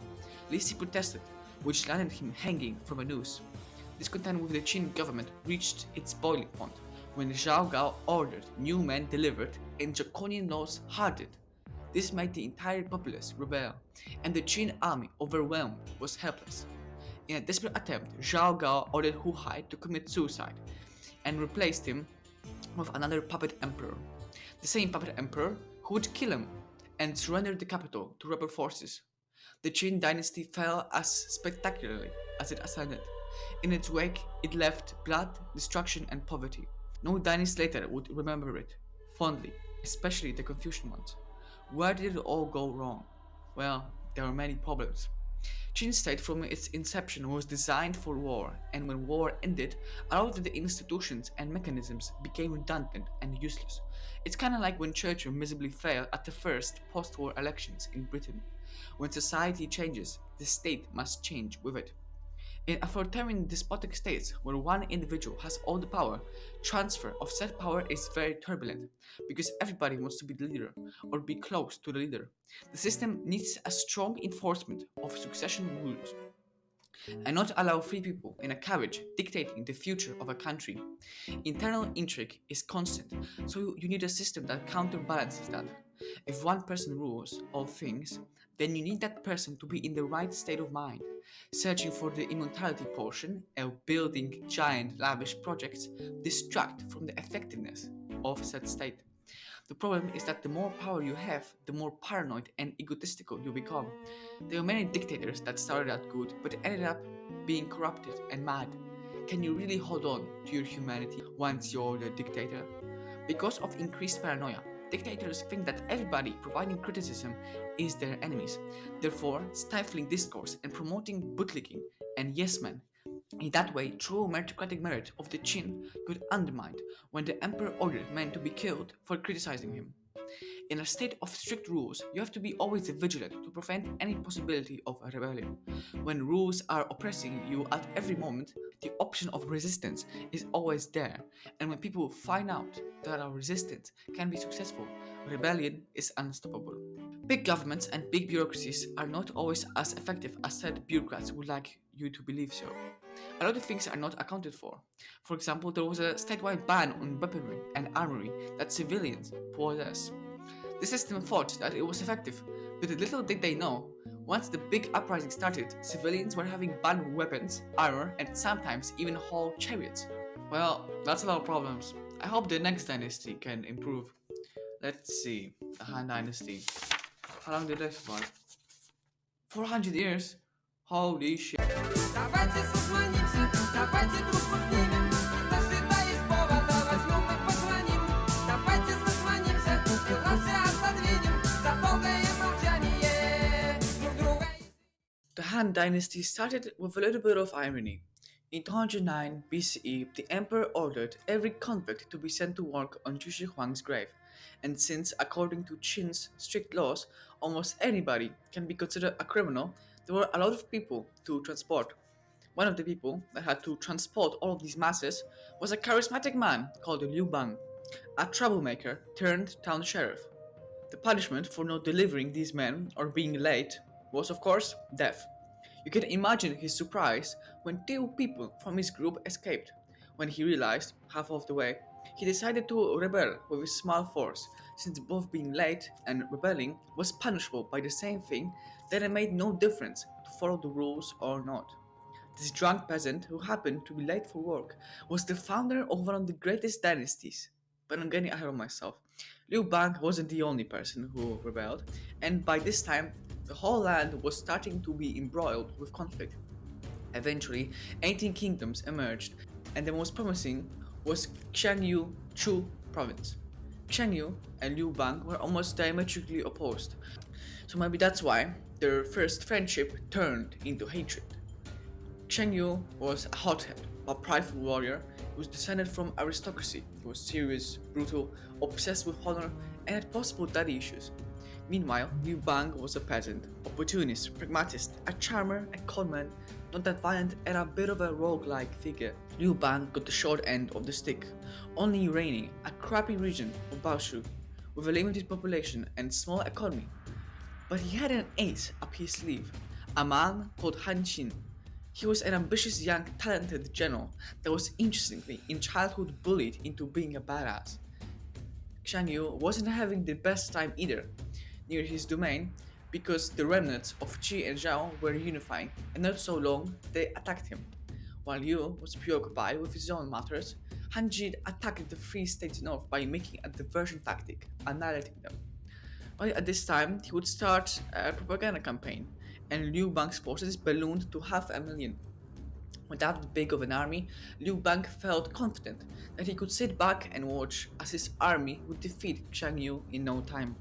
Li Si protested, which landed him hanging from a noose. Discontent with the Qin government reached its boiling point when Zhao Gao ordered new men delivered and draconian laws hardened. This made the entire populace rebel, and the Qin army, overwhelmed, was helpless. In a desperate attempt, Zhao Gao ordered Hu Hai to commit suicide and replaced him with another puppet emperor. The same puppet emperor who would kill him and surrender the capital to rebel forces. The Qin dynasty fell as spectacularly as it ascended. In its wake, it left blood, destruction, and poverty. No dynasty later would remember it fondly, especially the Confucian ones. Where did it all go wrong? Well, there were many problems. Qin state from its inception was designed for war, and when war ended, a lot of the institutions and mechanisms became redundant and useless. It's kinda like when Churchill miserably failed at the first post-war elections in Britain. When society changes, the state must change with it. In authoritarian despotic states where one individual has all the power, transfer of said power is very turbulent because everybody wants to be the leader or be close to the leader. The system needs a strong enforcement of succession rules and not allow free people in a carriage dictating the future of a country. Internal intrigue is constant, so you need a system that counterbalances that. If one person rules all things, then you need that person to be in the right state of mind. Searching for the immortality portion and building giant lavish projects distract from the effectiveness of said state. The problem is that the more power you have, the more paranoid and egotistical you become. There are many dictators that started out good but ended up being corrupted and mad. Can you really hold on to your humanity once you're the dictator? Because of increased paranoia, dictators think that everybody providing criticism is their enemies, therefore stifling discourse and promoting bootlicking and yes men. In that way, true meritocratic merit of the Qin got undermined when the emperor ordered men to be killed for criticizing him. In a state of strict rules, you have to be always vigilant to prevent any possibility of a rebellion. When rules are oppressing you at every moment, the option of resistance is always there, and when people find out that our resistance can be successful, rebellion is unstoppable. Big governments and big bureaucracies are not always as effective as said bureaucrats would like you to believe so. A lot of things are not accounted for. For example, there was a statewide ban on weaponry and armory that civilians possess. The system thought that it was effective, but little did they know, once the big uprising started, civilians were having banned weapons, armor, and sometimes even whole chariots. Well, that's a lot of problems. I hope the next dynasty can improve. Let's see, the Han Dynasty. How long did they survive? 400 years? Holy shit. Давайте созвонимся, давайте дружбу снимем. Кто считает повод, да возьмем и позвоним. Давайте созвонимся, дела все отодвинем. За долгое молчание друг друга. The Han Dynasty started with a little bit of irony. In 209 BCE, the emperor ordered every convict to be sent to work on Dzieje Huang's grave, and since, according to Qin's strict laws, almost anybody can be considered a criminal, there were a lot of people to transport. One of the people that had to transport all of these masses was a charismatic man called Liu Bang, a troublemaker turned town sheriff. The punishment for not delivering these men or being late was, of course, death. You can imagine his surprise when 2 people from his group escaped. When he realized, half of the way, he decided to rebel with his small force, since both being late and rebelling was punishable by the same thing, then it made no difference to follow the rules or not. This drunk peasant who happened to be late for work was the founder of one of the greatest dynasties. But I'm getting ahead of myself. Liu Bang wasn't the only person who rebelled, and by this time, the whole land was starting to be embroiled with conflict. Eventually, 18 kingdoms emerged, and the most promising was Qian Chu province. Qian and Liu Bang were almost diametrically opposed, so maybe that's why their first friendship turned into hatred. Qian was a hothead, a prideful warrior who was descended from aristocracy. He was serious, brutal, obsessed with honor, and had possible daddy issues. Meanwhile, Liu Bang was a peasant, opportunist, pragmatist, a charmer, a conman, not that violent, and a bit of a rogue-like figure. Liu Bang got the short end of the stick, only reigning a crappy region of Baoshu, with a limited population and small economy. But he had an ace up his sleeve, a man called Han Xin. He was an ambitious young talented general that was interestingly in childhood bullied into being a badass. Qian wasn't having the best time either near his domain, because the remnants of Qi and Zhao were unifying, and not so long they attacked him. While Yu was preoccupied with his own matters, Han Jin attacked the Free States North by making a diversion tactic, annihilating them. But at this time, he would start a propaganda campaign, and Liu Bang's forces ballooned to 500,000. Without that big of an army, Liu Bang felt confident that he could sit back and watch as his army would defeat Qian in no time.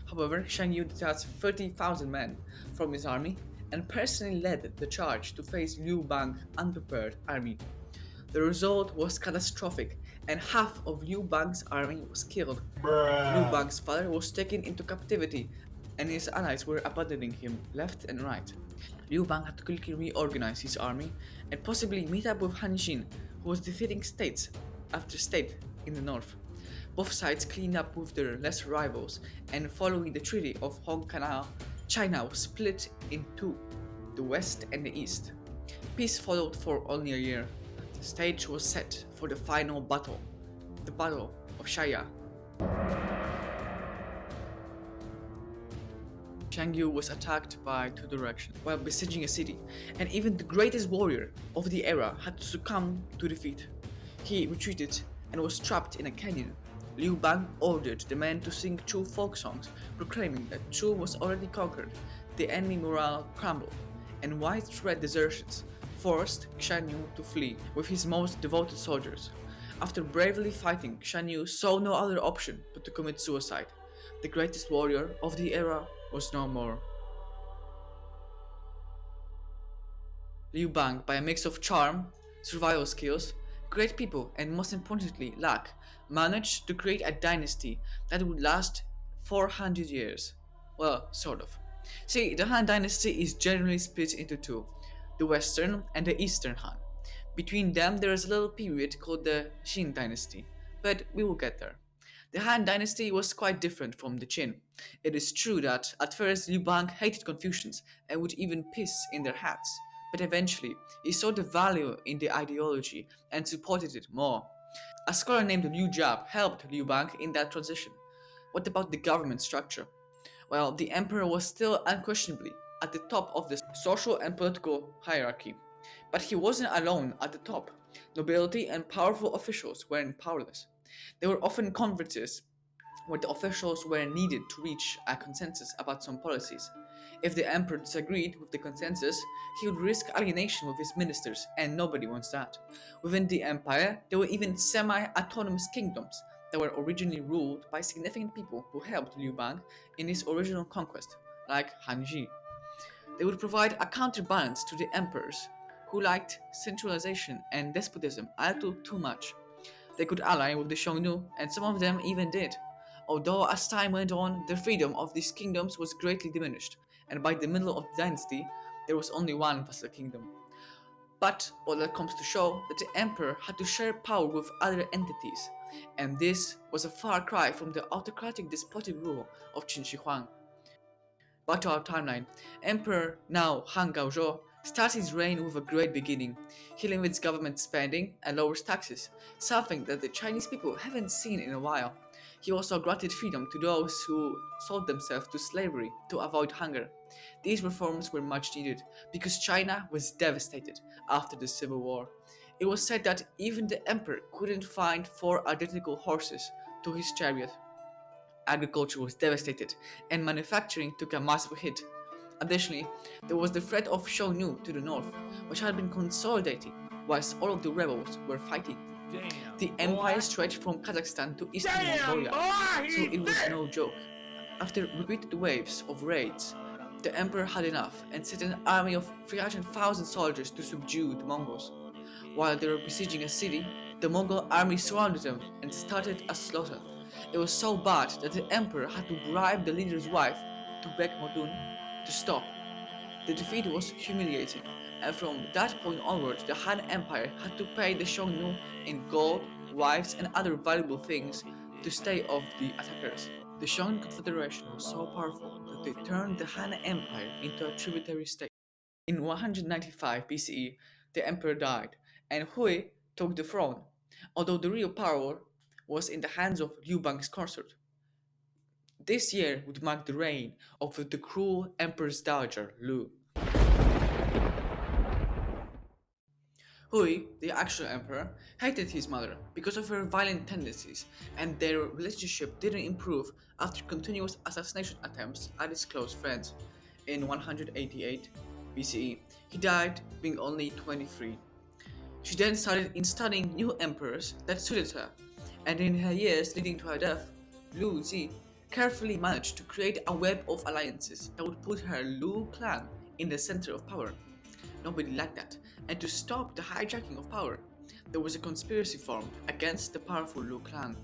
However, Qian detached 30,000 men from his army and personally led the charge to face Liu Bang's unprepared army. The result was catastrophic, and half of Liu Bang's army was killed. Liu Bang's father was taken into captivity, and his allies were abandoning him left and right. Liu Bang had to quickly reorganize his army and possibly meet up with Han Xin, who was defeating state after state in the north. Both sides cleaned up with their lesser rivals, and following the Treaty of Hong Canal, China was split in two, the west and the east. Peace followed for only a year. The stage was set for the final battle, the Battle of Shaya. Qian was attacked by 2 directions while besieging a city, and even the greatest warrior of the era had to succumb to defeat. He retreated and was trapped in a canyon. Liu Bang ordered the men to sing Chu folk songs, proclaiming that Chu was already conquered. The enemy morale crumbled, and widespread desertions forced Qian to flee with his most devoted soldiers. After bravely fighting, Qian saw no other option but to commit suicide. The greatest warrior of the era was no more. Liu Bang, by a mix of charm, survival skills, great people, and most importantly, luck, managed to create a dynasty that would last 400 years. Well, sort of. See, the Han dynasty is generally split into 2, the Western and the Eastern Han. Between them there is a little period called the Qin dynasty, but we will get there. The Han dynasty was quite different from the Qin. It is true that at first Liu Bang hated Confucians and would even piss in their hats, but eventually he saw the value in the ideology and supported it more. A scholar named Liu Jia helped Liu Bang in that transition. What about the government structure? Well, the emperor was still unquestionably at the top of the social and political hierarchy. But he wasn't alone at the top. Nobility and powerful officials weren't powerless. There were often conferences where the officials were needed to reach a consensus about some policies. If the emperor disagreed with the consensus, he would risk alienation with his ministers, and nobody wants that. Within the empire, there were even semi-autonomous kingdoms that were originally ruled by significant people who helped Liu Bang in his original conquest, like Hanji. They would provide a counterbalance to the emperors, who liked centralization and despotism a little too much. They could ally with the Xiongnu, and some of them even did. Although as time went on, the freedom of these kingdoms was greatly diminished, and by the middle of the dynasty, there was only one vassal kingdom. But all that comes to show that the emperor had to share power with other entities, and this was a far cry from the autocratic despotic rule of Qin Shi Huang. Back to our timeline, Emperor now Han Gaozhou starts his reign with a great beginning. He limits government spending and lowers taxes, something that the Chinese people haven't seen in a while. He also granted freedom to those who sold themselves to slavery to avoid hunger. These reforms were much needed because China was devastated after the Civil War. It was said that even the emperor couldn't find 4 identical horses to his chariot. Agriculture was devastated, and manufacturing took a massive hit. Additionally, there was the threat of Xiongnu to the north, which had been consolidating whilst all of the rebels were fighting. The empire stretched from Kazakhstan to eastern Mongolia, so it was no joke. After repeated waves of raids, the emperor had enough and sent an army of 300,000 soldiers to subdue the Mongols. While they were besieging a city, the Mongol army surrounded them and started a slaughter. It was so bad that the emperor had to bribe the leader's wife to beg Modun to stop. The defeat was humiliating, and from that point onwards, the Han Empire had to pay the Xiongnu in gold, wives, and other valuable things to stay off the attackers. The Xiongnu Confederation was so powerful that they turned the Han Empire into a tributary state. In 195 BCE, the emperor died, and Hui took the throne, although the real power was in the hands of Liu Bang's consort. This year would mark the reign of the cruel Empress Dowager Lu. Hui, the actual emperor, hated his mother because of her violent tendencies, and their relationship didn't improve after continuous assassination attempts at his close friends. In 188 BCE, he died being only 23. She then started installing new emperors that suited her, and in her years leading to her death, Lu Zi carefully managed to create a web of alliances that would put her Lu clan in the center of power. Nobody liked that, and to stop the hijacking of power, there was a conspiracy formed against the powerful Lu clan.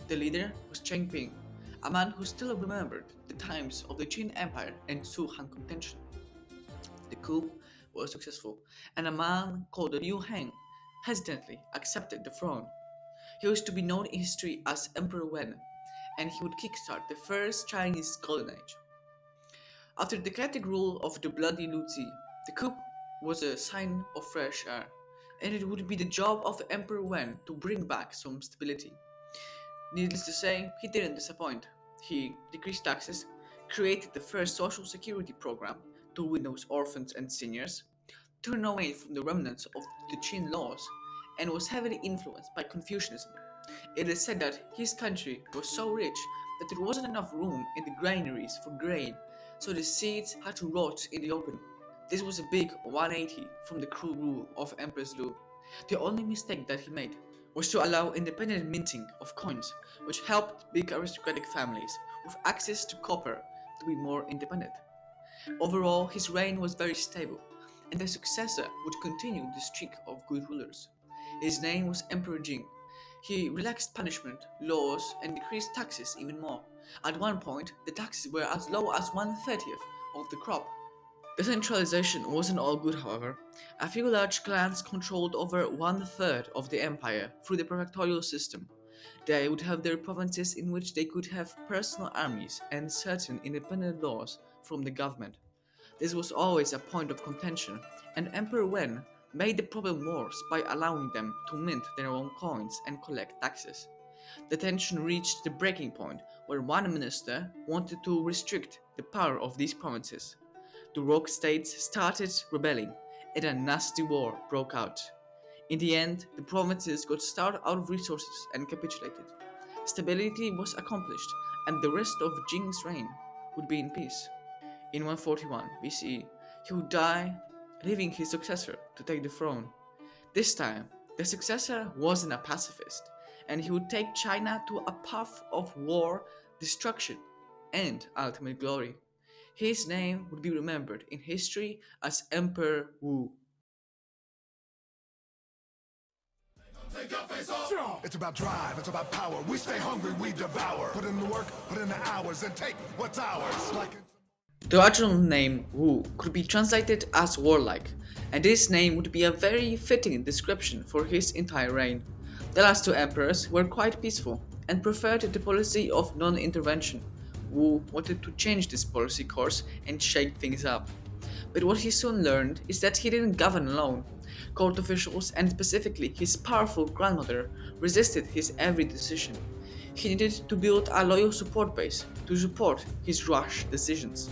The leader was Cheng Ping, a man who still remembered the times of the Qin Empire and Su-Han contention. The coup was successful, and a man called Liu Heng hesitantly accepted the throne. He was to be known in history as Emperor Wen, and he would kickstart the first Chinese Golden Age. After the chaotic rule of the bloody Lu Zi, the coup was a sign of fresh air, and it would be the job of Emperor Wen to bring back some stability. Needless to say, he didn't disappoint. He decreased taxes, created the first social security program to widows, orphans, and seniors, turned away from the remnants of the Qin laws, and was heavily influenced by Confucianism. It is said that his country was so rich that there wasn't enough room in the granaries for grain, so the seeds had to rot in the open. This was a big 180 from the cruel rule of Empress Lu. The only mistake that he made was to allow independent minting of coins, which helped big aristocratic families with access to copper to be more independent. Overall, his reign was very stable, and the successor would continue the streak of good rulers. His name was Emperor Jing. He relaxed punishment, laws, and decreased taxes even more. At one point, the taxes were as low as 1/30th of the crop. The centralization wasn't all good, however. A few large clans controlled over 1/3 of the empire through the prefectorial system. They would have their provinces in which they could have personal armies and certain independent laws from the government. This was always a point of contention, and Emperor Wen made the problem worse by allowing them to mint their own coins and collect taxes. The tension reached the breaking point where one minister wanted to restrict the power of these provinces. The rogue states started rebelling, and a nasty war broke out. In the end, the provinces got starved out of resources and capitulated. Stability was accomplished, and the rest of Jing's reign would be in peace. In 141 BCE, he would die, leaving his successor to take the throne. This time, the successor wasn't a pacifist, and he would take China to a path of war, destruction, and ultimate glory. His name would be remembered in history as Emperor Wu. It's about drive, it's about power. We stay hungry, we devour. Put in the work, put in the hours, and take what's ours. The original name Wu could be translated as warlike, and this name would be a very fitting description for his entire reign. The last two emperors were quite peaceful and preferred the policy of non-intervention. Wu wanted to change this policy course and shake things up. But what he soon learned is that he didn't govern alone. Court officials, and specifically his powerful grandmother, resisted his every decision. He needed to build a loyal support base to support his rash decisions.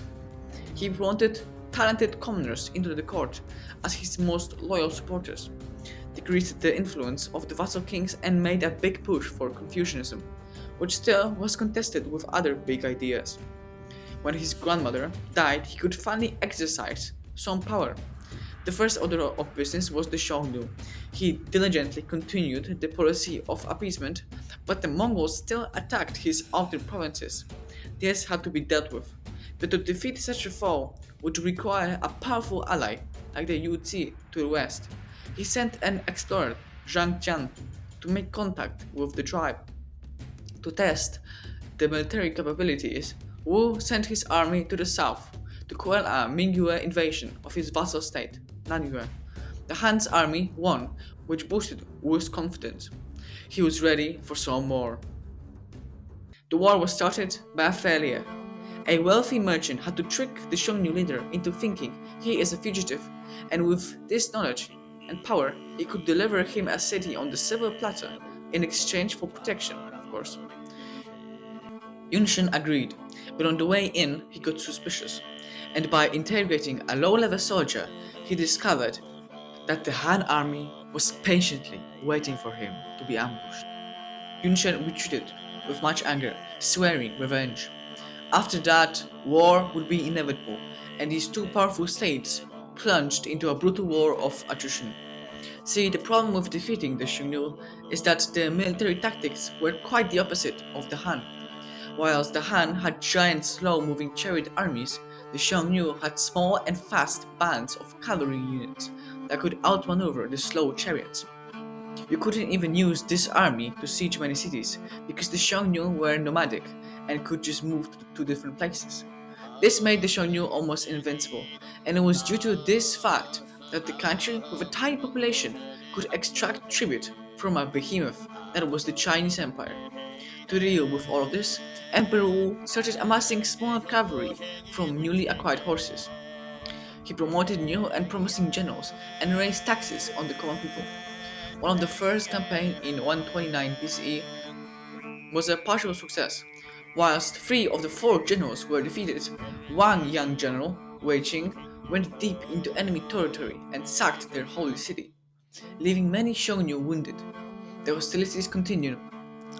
He wanted talented commoners into the court as his most loyal supporters, decreased the influence of the vassal kings, and made a big push for Confucianism, which still was contested with other big ideas. When his grandmother died, he could finally exercise some power. The first order of business was the Xiongnu. He diligently continued the policy of appeasement, but the Mongols still attacked his outer provinces. This had to be dealt with, but to defeat such a foe would require a powerful ally like the Yuezhi to the west. He sent an explorer, Zhang Jian, to make contact with the tribe. To test the military capabilities, Wu sent his army to the south to quell a Mingyue invasion of his vassal state, Nanyue. The Han's army won, which boosted Wu's confidence. He was ready for some more. The war was started by a failure. A wealthy merchant had to trick the Xiongnu leader into thinking he is a fugitive, and with this knowledge and power, he could deliver him a city on the silver platter in exchange for protection, of course. Yunshen agreed, but on the way in, he got suspicious, and by interrogating a low-level soldier, he discovered that the Han army was patiently waiting for him to be ambushed. Yunshen retreated with much anger, swearing revenge. After that, war would be inevitable, and these two powerful states plunged into a brutal war of attrition. See, the problem with defeating the Xiongnu is that the military tactics were quite the opposite of the Han. Whilst the Han had giant slow-moving chariot armies, the Xiongnu had small and fast bands of cavalry units that could outmaneuver the slow chariots. You couldn't even use this army to siege many cities because the Xiongnu were nomadic and could just move to different places. This made the Xiongnu almost invincible, and it was due to this fact that the country with a tiny population could extract tribute from a behemoth that was the Chinese Empire. To deal with all of this, Emperor Wu started amassing small cavalry from newly acquired horses. He promoted new and promising generals and raised taxes on the common people. One of the first campaigns in 129 BCE was a partial success. Whilst 3 of the 4 generals were defeated, one young general, Wei Qing, went deep into enemy territory and sacked their holy city, leaving many Xiongnu wounded. The hostilities continued,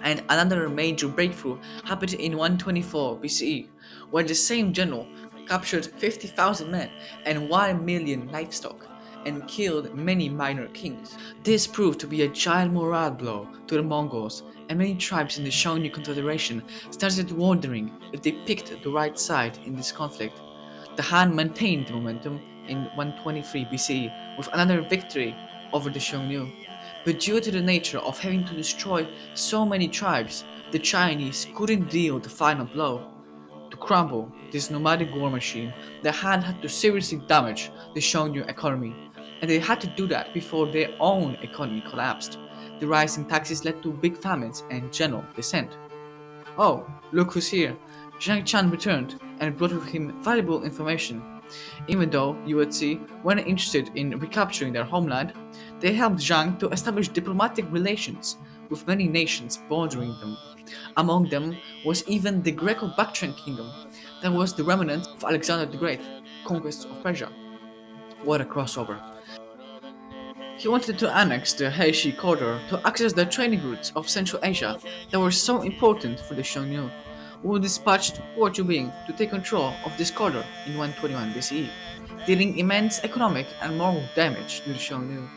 and another major breakthrough happened in 124 BCE, where the same general captured 50,000 men and 1 million livestock, and killed many minor kings. This proved to be a giant morale blow to the Mongols, and many tribes in the Xiongnu Confederation started wondering if they picked the right side in this conflict. The Han maintained the momentum in 123 BCE with another victory over the Xiongnu. But due to the nature of having to destroy so many tribes, the Chinese couldn't deal the final blow. To crumble this nomadic war machine, the Han had to seriously damage the Xiongnu economy, and they had to do that before their own economy collapsed. The rising taxes led to big famines and general dissent. Oh, look who's here! Zhang Qian returned and brought with him valuable information. Even though you would see weren't interested in recapturing their homeland, they helped Zhang to establish diplomatic relations with many nations bordering them. Among them was even the Greco-Bactrian kingdom that was the remnant of Alexander the Great, conquest of Persia. What a crossover. He wanted to annex the Heishi corridor to access the training routes of Central Asia that were so important for the Xiongnu, who dispatched Huo Zhubing to take control of this corridor in 121 BCE, dealing immense economic and moral damage to the Xiongnu.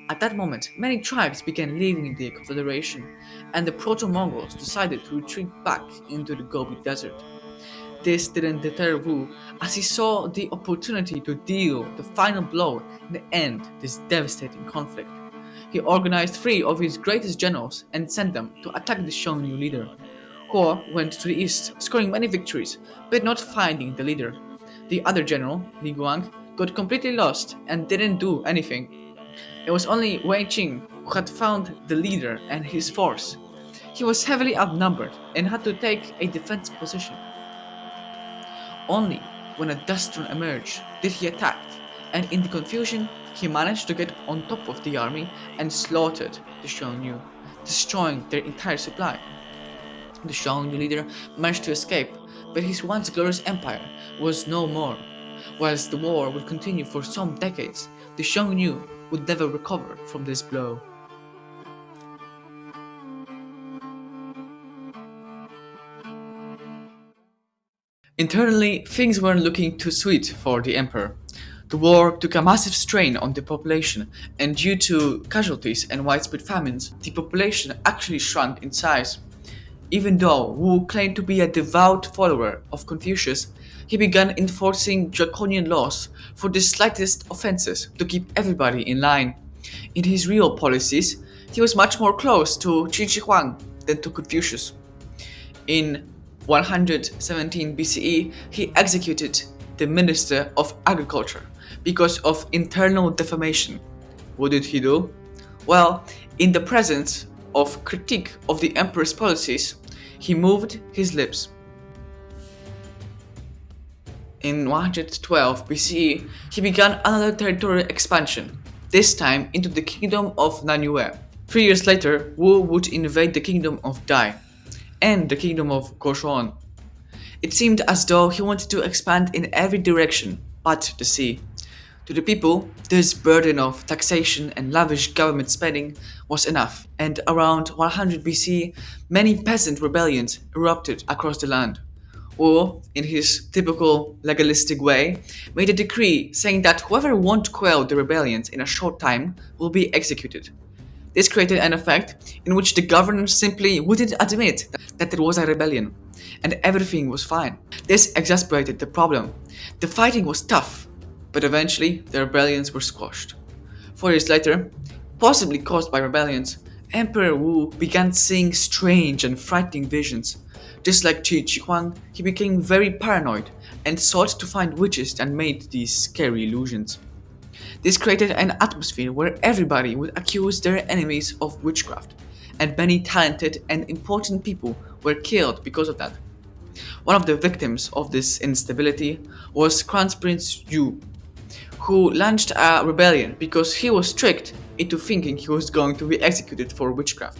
At that moment, many tribes began leaving the Confederation, and the Proto-Mongols decided to retreat back into the Gobi Desert. This didn't deter Wu, as he saw the opportunity to deal the final blow and end this devastating conflict. He organized 3 of his greatest generals and sent them to attack the Xiongnu leader. Huo went to the east, scoring many victories, but not finding the leader. The other general, Li Guang, got completely lost and didn't do anything. It was only Wei Qing who had found the leader and his force. He was heavily outnumbered and had to take a defensive position. Only when a dust storm emerged did he attack, and in the confusion, he managed to get on top of the army and slaughtered the Xiongnu, destroying their entire supply. The Xiongnu leader managed to escape, but his once glorious empire was no more. Whilst the war would continue for some decades, the Xiongnu would never recover from this blow. Internally, things weren't looking too sweet for the emperor. The war took a massive strain on the population, and due to casualties and widespread famines, the population actually shrunk in size. Even though Wu claimed to be a devout follower of Confucius, he began enforcing draconian laws for the slightest offenses to keep everybody in line. In his real policies, he was much more close to Qin Huang than to Confucius. In 117 BCE, he executed the Minister of Agriculture because of internal defamation. What did he do? Well, in the presence of critique of the emperor's policies, he moved his lips. In 112 BCE, he began another territorial expansion, this time into the kingdom of Nanyue. 3 years later, Wu would invade the kingdom of Dai and the kingdom of Goshuan. It seemed as though he wanted to expand in every direction but the sea. To the people, this burden of taxation and lavish government spending was enough, and around 100 BC, many peasant rebellions erupted across the land. Wu, in his typical legalistic way, made a decree saying that whoever won't quell the rebellions in a short time will be executed. This created an effect in which the governor simply wouldn't admit that there was a rebellion, and everything was fine. This exasperated the problem. The fighting was tough, but eventually the rebellions were squashed. 4 years later, possibly caused by rebellions, Emperor Wu began seeing strange and frightening visions. Just like Qi Huang, he became very paranoid and sought to find witches that made these scary illusions. This created an atmosphere where everybody would accuse their enemies of witchcraft, and many talented and important people were killed because of that. One of the victims of this instability was Crown Prince Yu, who launched a rebellion because he was tricked into thinking he was going to be executed for witchcraft.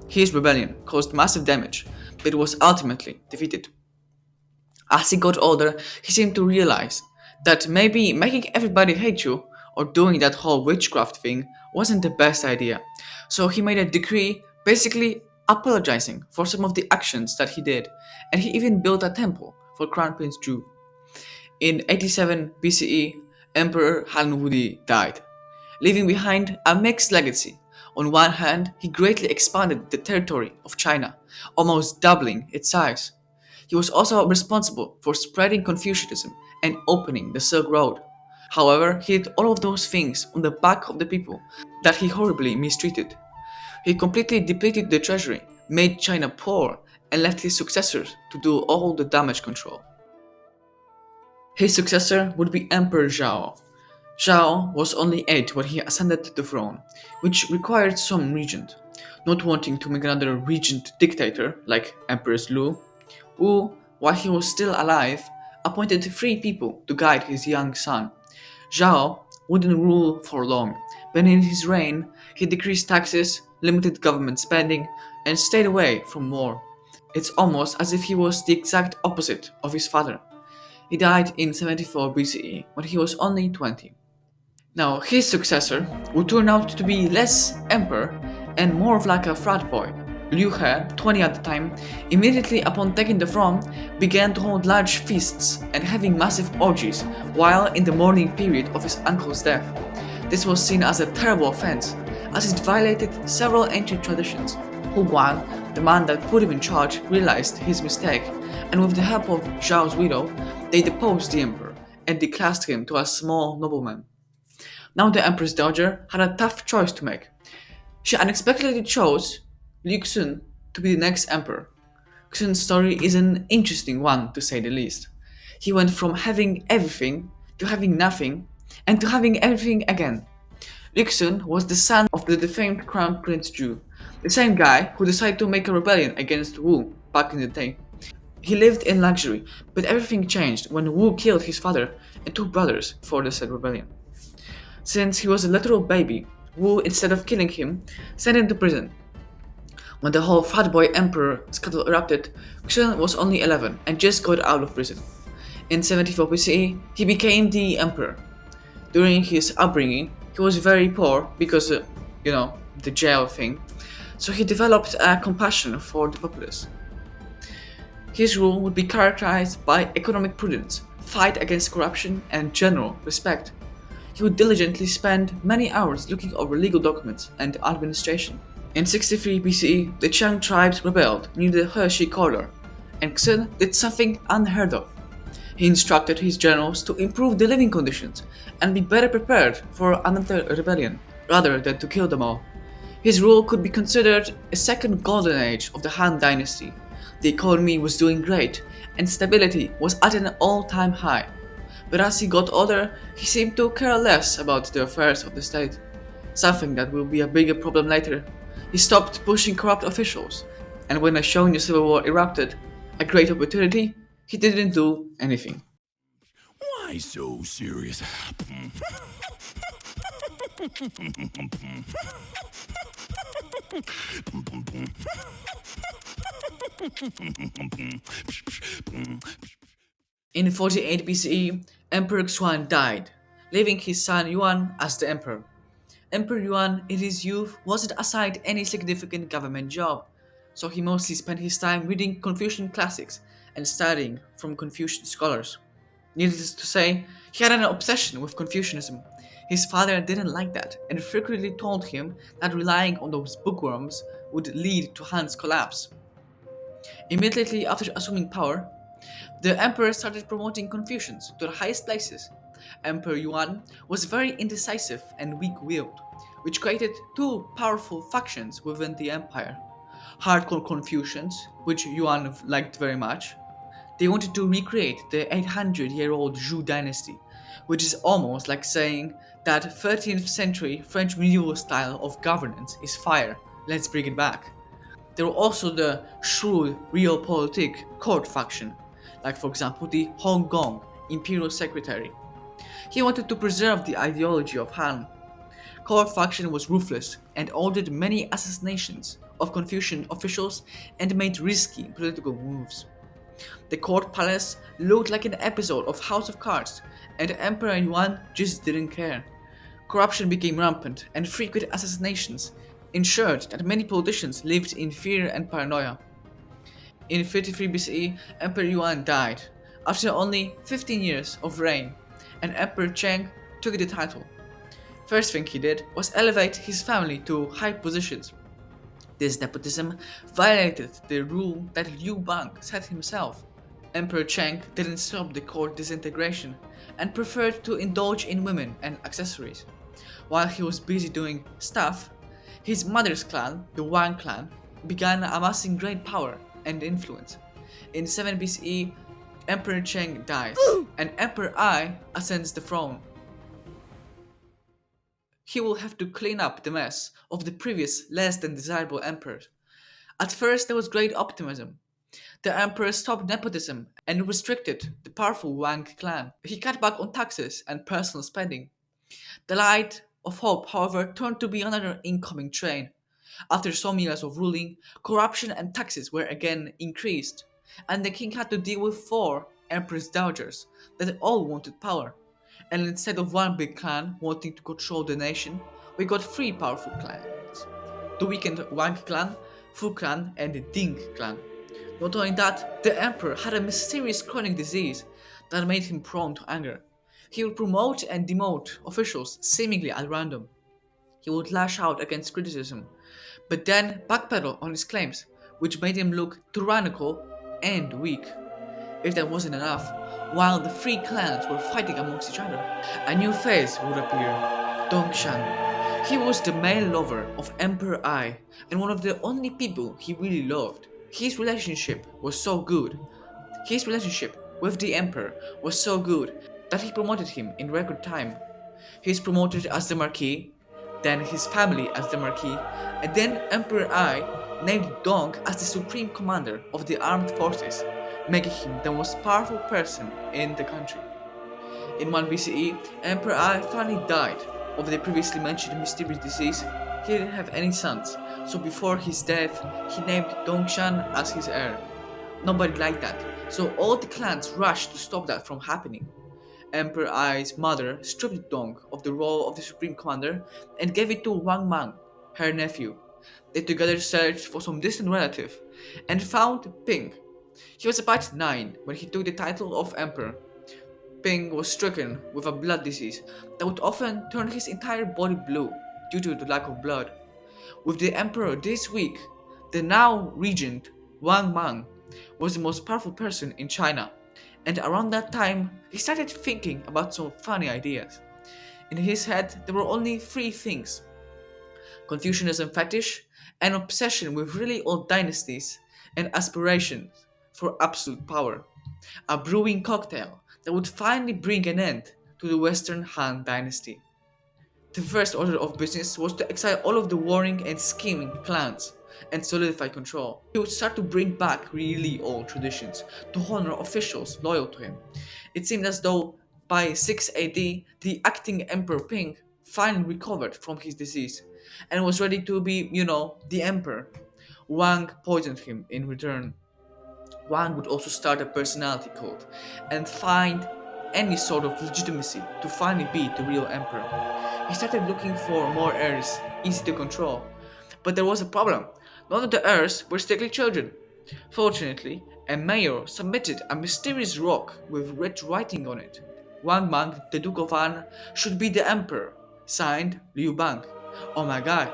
His rebellion caused massive damage, but was ultimately defeated. As he got older, he seemed to realize that maybe making everybody hate you or doing that whole witchcraft thing wasn't the best idea. So he made a decree basically apologizing for some of the actions that he did, and he even built a temple for Crown Prince Zhu. In 87 BCE, Emperor Han Wudi died, leaving behind a mixed legacy. On one hand, he greatly expanded the territory of China, almost doubling its size. He was also responsible for spreading Confucianism and opening the Silk Road. However, he did all of those things on the back of the people that he horribly mistreated. He completely depleted the treasury, made China poor, and left his successors to do all the damage control. His successor would be Emperor Zhao. Zhao was only 8 when he ascended the throne, which required some regent. Not wanting to make another regent dictator like Empress Lu, Wu, while he was still alive, appointed 3 people to guide his young son. Zhao wouldn't rule for long, but in his reign, he decreased taxes, limited government spending, and stayed away from war. It's almost as if he was the exact opposite of his father. He died in 74 BCE when he was only 20. Now, his successor would turn out to be less emperor and more of like a frat boy. Liu He, 20 at the time, immediately upon taking the throne, began to hold large feasts and having massive orgies while in the mourning period of his uncle's death. This was seen as a terrible offense, as it violated several ancient traditions. Hu Guan, the man that put him in charge, realized his mistake, and with the help of Zhao's widow, they deposed the emperor and declassed him to a small nobleman. Now the empress dowager had a tough choice to make. She unexpectedly chose Liu Xun to be the next emperor. Xun's story is an interesting one, to say the least. He went from having everything to having nothing, and to having everything again. Liu Xun was the son of the defamed crown prince Zhu, the same guy who decided to make a rebellion against Wu back in the day. He lived in luxury, but everything changed when Wu killed his father and 2 brothers for the said rebellion. Since he was a literal baby, Wu, instead of killing him, sent him to prison. When the whole frat boy emperor scandal erupted, Xun was only 11 and just got out of prison. In 74 BCE, he became the emperor. During his upbringing, he was very poor because, the jail thing, so he developed a compassion for the populace. His rule would be characterized by economic prudence, fight against corruption, and general respect. He would diligently spend many hours looking over legal documents and administration. In 63 BCE, the Qian tribes rebelled near the Hershey corridor, and Xun did something unheard of. He instructed his generals to improve the living conditions and be better prepared for another rebellion, rather than to kill them all. His rule could be considered a second golden age of the Han Dynasty. The economy was doing great, and stability was at an all-time high. But as he got older, he seemed to care less about the affairs of the state, something that will be a bigger problem later. He stopped pushing corrupt officials, and when a Qian civil war erupted, a great opportunity, he didn't do anything. Why so serious? In 48 BCE, Emperor Xuan died, leaving his son Yuan as the emperor. Emperor Yuan in his youth wasn't assigned any significant government job, so he mostly spent his time reading Confucian classics and studying from Confucian scholars. Needless to say, he had an obsession with Confucianism. His father didn't like that and frequently told him that relying on those bookworms would lead to Han's collapse. Immediately after assuming power, the emperor started promoting Confucians to the highest places. Emperor Yuan was very indecisive and weak-willed, which created 2 powerful factions within the empire. Hardcore Confucians, which Yuan liked very much. They wanted to recreate the 800-year-old Zhou dynasty, which is almost like saying that 13th century French medieval style of governance is fire, let's bring it back. There were also the shrewd realpolitik court faction, like for example the Hong Kong imperial secretary. He wanted to preserve the ideology of Han. Court faction was ruthless and ordered many assassinations of Confucian officials and made risky political moves. The court palace looked like an episode of House of Cards, and Emperor Yuan just didn't care. Corruption became rampant, and frequent assassinations ensured that many politicians lived in fear and paranoia. In 33 BCE, Emperor Yuan died, after only 15 years of reign, and Emperor Cheng took the title. First thing he did was elevate his family to high positions. This nepotism violated the rule that Liu Bang set himself. Emperor Cheng didn't stop the court disintegration and preferred to indulge in women and accessories. While he was busy doing stuff, his mother's clan, the Wang clan, began amassing great power and influence. In 7 BCE, Emperor Cheng dies, and Emperor Ai ascends the throne. He will have to clean up the mess of the previous less than desirable emperors. At first there was great optimism. The emperor stopped nepotism and restricted the powerful Wang clan. He cut back on taxes and personal spending. The light of hope, however, turned to be another incoming train. After some years of ruling, corruption and taxes were again increased, and the king had to deal with four empress dowagers that all wanted power. And instead of one big clan wanting to control the nation, we got three powerful clans: the weakened Wang clan, Fu clan, and the Ding clan. Not only that, the emperor had a mysterious chronic disease that made him prone to anger. He would promote and demote officials seemingly at random. He would lash out against criticism, but then backpedal on his claims, which made him look tyrannical and weak. If that wasn't enough, while the three clans were fighting amongst each other, a new face would appear: Dongshan. He was the male lover of Emperor Ai and one of the only people he really loved. His relationship was so good. His relationship with the emperor was so good that he promoted him in record time. He is promoted as the Marquis, then his family as the Marquis, and then Emperor Ai named Dong as the supreme commander of the armed forces, making him the most powerful person in the country. In 1 BCE, Emperor Ai finally died of the previously mentioned mysterious disease. He didn't have any sons, so before his death, he named Dongshan as his heir. Nobody liked that, so all the clans rushed to stop that from happening. Emperor Ai's mother stripped Dong of the role of the supreme commander and gave it to Wang Mang, her nephew. They together searched for some distant relative and found Ping. He was about 9 when he took the title of emperor. Ping was stricken with a blood disease that would often turn his entire body blue due to the lack of blood. With the emperor this week, the now regent Wang Mang was the most powerful person in China, and around that time he started thinking about some funny ideas. In his head there were only three things: Confucianism fetish, an obsession with really old dynasties, and aspirations for absolute power. A brewing cocktail that would finally bring an end to the Western Han dynasty. The first order of business was to exile all of the warring and scheming clans and solidify control. He would start to bring back really old traditions to honor officials loyal to him. It seemed as though by 6 AD, the acting Emperor Ping finally recovered from his disease and was ready to be, the emperor. Wang poisoned him in return. Wang would also start a personality cult and find any sort of legitimacy to finally be the real emperor. He started looking for more heirs, easy to control. But there was a problem. None of the heirs were strictly children. Fortunately, a mayor submitted a mysterious rock with red writing on it. Wang Mang, the Duke of Han, should be the emperor. Signed, Liu Bang. Oh my god,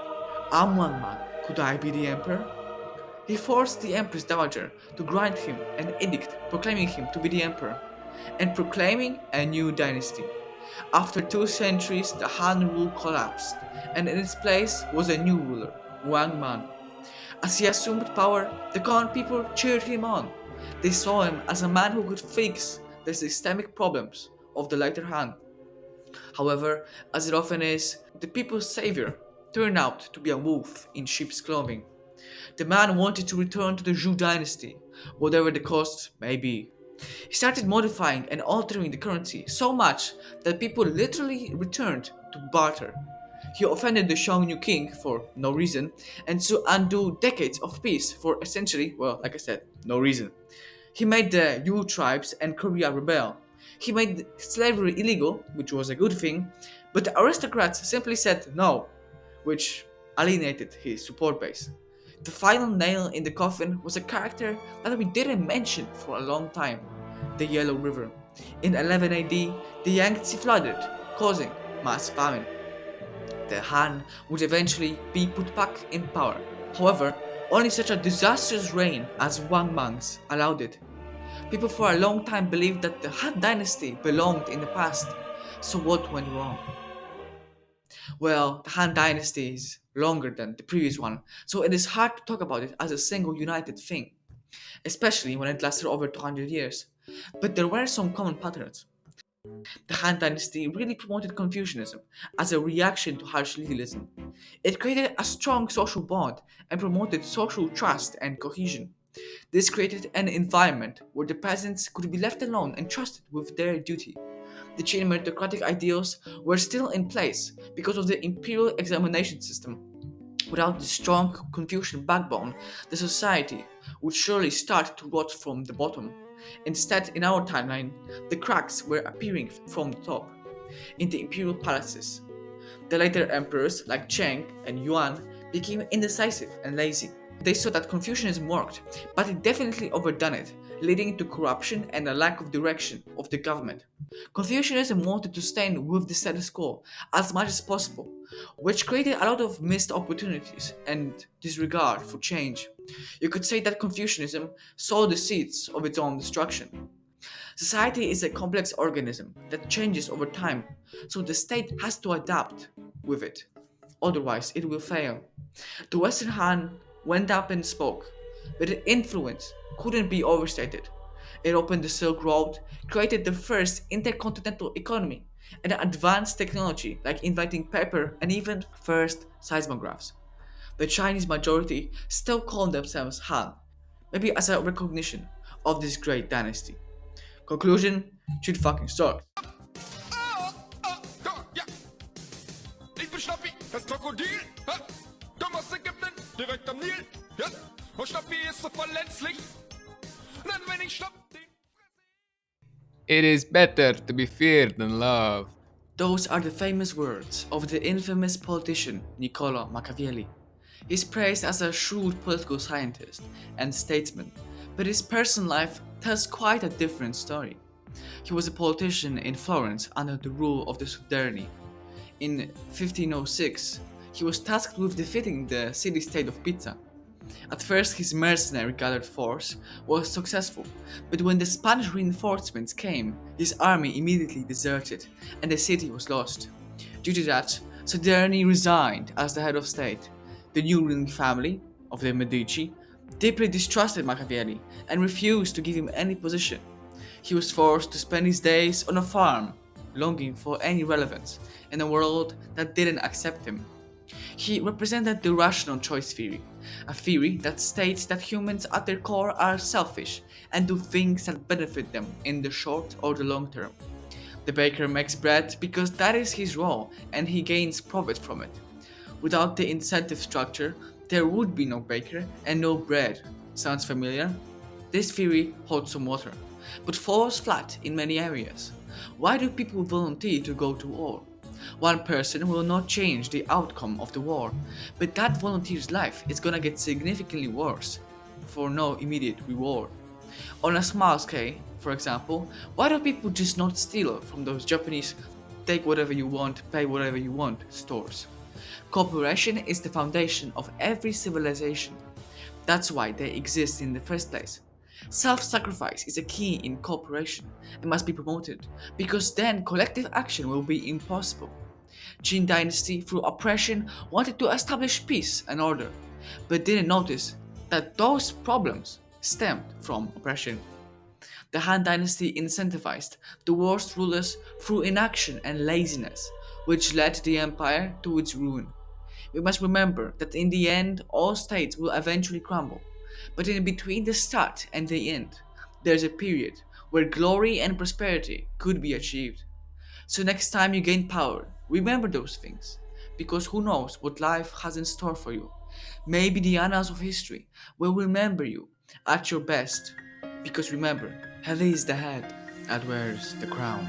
I'm Wang Mang. Could I be the emperor? He forced the Empress Dowager to grant him an edict proclaiming him to be the emperor, and proclaiming a new dynasty. After 2 centuries, the Han rule collapsed, and in its place was a new ruler, Wang Mang. As he assumed power, the common people cheered him on. They saw him as a man who could fix the systemic problems of the later Han. However, as it often is, the people's savior turned out to be a wolf in sheep's clothing. The man wanted to return to the Zhou dynasty, whatever the cost may be. He started modifying and altering the currency so much that people literally returned to barter. He offended the Xiongnu king for no reason, and to undo decades of peace for essentially, like I said, no reason. He made the Yu tribes and Korea rebel. He made slavery illegal, which was a good thing, but the aristocrats simply said no, which alienated his support base. The final nail in the coffin was a character that we didn't mention for a long time: the Yellow River. In 11 AD, the Yangtze flooded, causing mass famine. The Han would eventually be put back in power. However, only such a disastrous reign as Wang Mang's allowed it. People for a long time believed that the Han dynasty belonged in the past. So what went wrong? Well, the Han dynasty is longer than the previous one, so it is hard to talk about it as a single united thing, especially when it lasted over 200 years. But there were some common patterns. The Han dynasty really promoted Confucianism as a reaction to harsh legalism. It created a strong social bond and promoted social trust and cohesion. This created an environment where the peasants could be left alone and trusted with their duty. The Qin meritocratic ideals were still in place because of the imperial examination system. Without the strong Confucian backbone, the society would surely start to rot from the bottom. Instead, in our timeline, the cracks were appearing from the top. In the imperial palaces, the later emperors like Cheng and Yuan became indecisive and lazy. They saw that Confucianism worked, but it definitely overdone it, leading to corruption and a lack of direction of the government. Confucianism wanted to stay with the status quo as much as possible, which created a lot of missed opportunities and disregard for change. You could say that Confucianism sowed the seeds of its own destruction. Society is a complex organism that changes over time, so the state has to adapt with it. Otherwise, it will fail. The Western Han went up and spoke, but its influence couldn't be overstated. It opened the Silk Road, created the first intercontinental economy, and advanced technology like inventing paper and even first seismographs. The Chinese majority still call themselves Han, maybe as a recognition of this great dynasty. Conclusion, should fucking start. Ja. Ich bin Schnappi, das Krokodil. Ha? Komm aus Ägypten, direkt am Nil. Ja? Und Schnappi ist so verletzlich. Denn wenn ich schnapp den... It is better to be feared than loved. Those are the famous words of the infamous politician Niccolo Machiavelli. He's praised as a shrewd political scientist and statesman, but his personal life tells quite a different story. He was a politician in Florence under the rule of the Soderini. In 1506, he was tasked with defeating the city-state of Pisa. At first, his mercenary gathered force was successful, but when the Spanish reinforcements came, his army immediately deserted and the city was lost. Due to that, Soderini resigned as the head of state. The new ruling family of the Medici deeply distrusted Machiavelli and refused to give him any position. He was forced to spend his days on a farm, longing for any relevance in a world that didn't accept him. He represented the rational choice theory, a theory that states that humans at their core are selfish and do things that benefit them in the short or the long term. The baker makes bread because that is his role and he gains profit from it. Without the incentive structure, there would be no baker and no bread. Sounds familiar? This theory holds some water, but falls flat in many areas. Why do people volunteer to go to war? One person will not change the outcome of the war, but that volunteer's life is gonna get significantly worse for no immediate reward. On a small scale, for example, why do people just not steal from those Japanese take whatever you want, pay whatever you want stores? Cooperation is the foundation of every civilization. That's why they exist in the first place. Self-sacrifice is a key in cooperation and must be promoted, because then collective action will be impossible. Qin dynasty, through oppression, wanted to establish peace and order, but didn't notice that those problems stemmed from oppression. The Han dynasty incentivized the worst rulers through inaction and laziness, which led the empire to its ruin. We must remember that in the end, all states will eventually crumble. But in between the start and the end, there's a period where glory and prosperity could be achieved. So next time you gain power, remember those things, because who knows what life has in store for you. Maybe the annals of history will remember you at your best, because remember, heavy is the head that wears the crown.